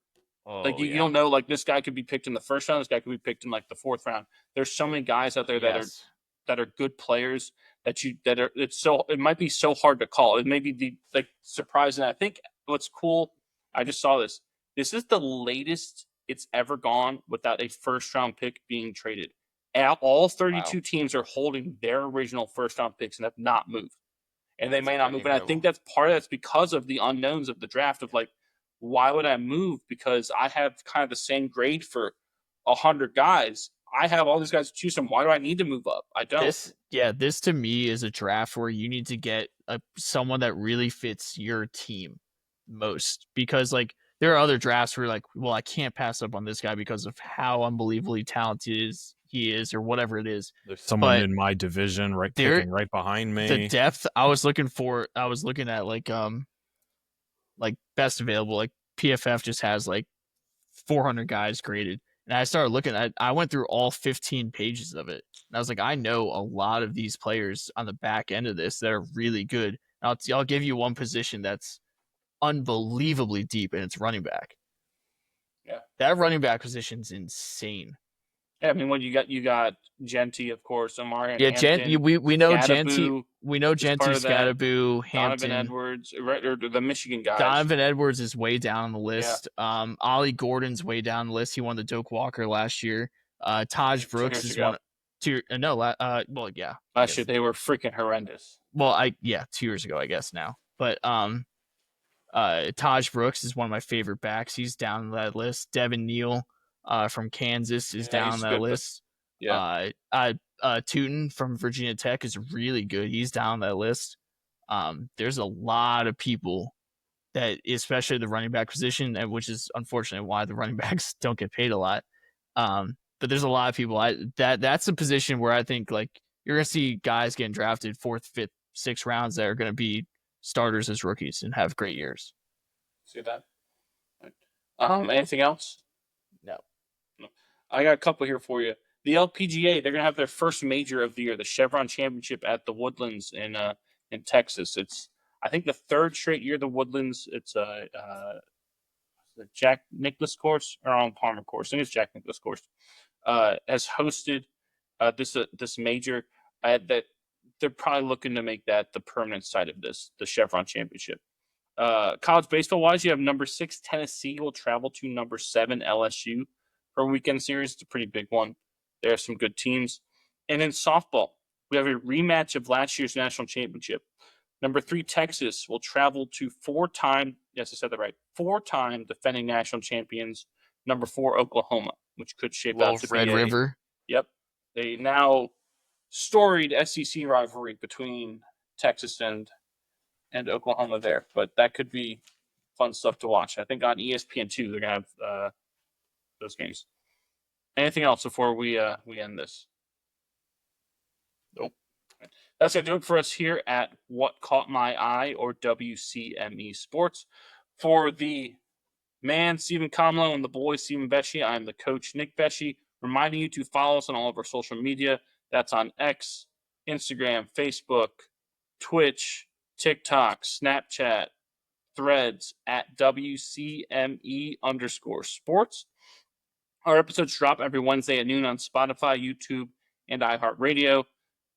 you don't know, like this guy could be picked in the first round, this guy could be picked in like the fourth round. There's so many guys out there that are good players it might be so hard to call. It may be surprising. I think what's cool, I just saw this. This is the latest it's ever gone without a first round pick being traded. All 32 teams are holding their original first round picks and have not moved. And they may not move. And I think that's because of the unknowns of the draft of like, why would I move? Because I have kind of the same grade for 100 guys. I have all these guys to choose from. Why do I need to move up? I don't. This to me is a draft where you need to get someone that really fits your team most. Because like there are other drafts where you're like, well, I can't pass up on this guy because of how unbelievably talented he is or whatever it is. There's someone But in my division there- picking right behind me. The depth I was looking at like best available. Like PFF just has like 400 guys graded, and I started looking at. I went through all 15 pages of it, and I was like, I know a lot of these players on the back end of this that are really good. I'll give you one position that's unbelievably deep, and it's running back. Yeah, that running back position's insane. Yeah, I mean, what you got Genty, of course, Amari Yeah, Hampton. we know Scadaboo Genty. We know is part Genty, of that. Scadaboo, Hampton. Donovan Edwards, or the Michigan guys. Donovan Edwards is way down on the Yeah. list. Ollie Gordon's way down on the list. He won the Doak Walker last year. Taj Brooks years is ago. one. Well, yeah. Last year they were freaking horrendous. Well, 2 years ago, I guess now. But Taj Brooks is one of my favorite backs. He's down on that list. Devin Neal, from Kansas is down on that list. Yeah. Tootin from Virginia Tech is really good. He's down on that list. There's a lot of people that, especially the running back position, and which is unfortunately why the running backs don't get paid a lot. But there's a lot of people that's a position where I think like you're gonna see guys getting drafted 4th, 5th, 6th rounds that are gonna be starters as rookies and have great years. See that? Anything else? No. I got a couple here for you. The LPGA, they're gonna have their first major of the year, the Chevron Championship at the Woodlands in Texas. It's, I think, the 3rd straight year the Woodlands. It's the Jack Nicklaus course or on Palmer course. I think it's Jack Nicklaus course. Has hosted this major. That they're probably looking to make that the permanent site of this, the Chevron Championship. College baseball wise, you have number 6 Tennessee will travel to number 7 LSU for a weekend series. It's a pretty big one. There are some good teams. And in softball, we have a rematch of last year's national championship. Number 3 Texas will travel to 4-time, yes, I said that right, 4-time defending national champions, number 4 Oklahoma, which could shape out to Red be River. Yep. A now storied SEC rivalry between Texas and Oklahoma there, but that could be fun stuff to watch. I think on ESPN2 they're gonna have those games. Anything else before we end this? Nope. That's gonna do it for us here at What Caught My Eye, or WCME Sports. For the man Stephen Comlo and the boy Stephen Beshy, I'm the coach Nick Beshy, reminding you to follow us on all of our social media. That's on X, Instagram, Facebook, Twitch, TikTok, Snapchat, Threads at WCME_sports. Our episodes drop every Wednesday at noon on Spotify, YouTube, and iHeartRadio.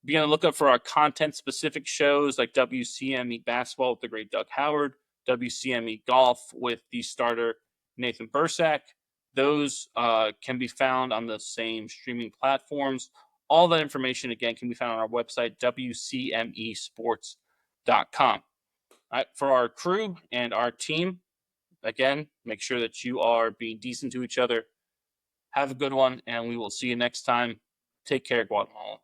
Be on the lookout for our content-specific shows like WCME Basketball with the great Doug Howard, WCME Golf with the starter Nathan Bursack. Those can be found on the same streaming platforms. All that information, again, can be found on our website, WCMEsports.com. All right, for our crew and our team, again, make sure that you are being decent to each other. Have a good one, and we will see you next time. Take care, Guatemala.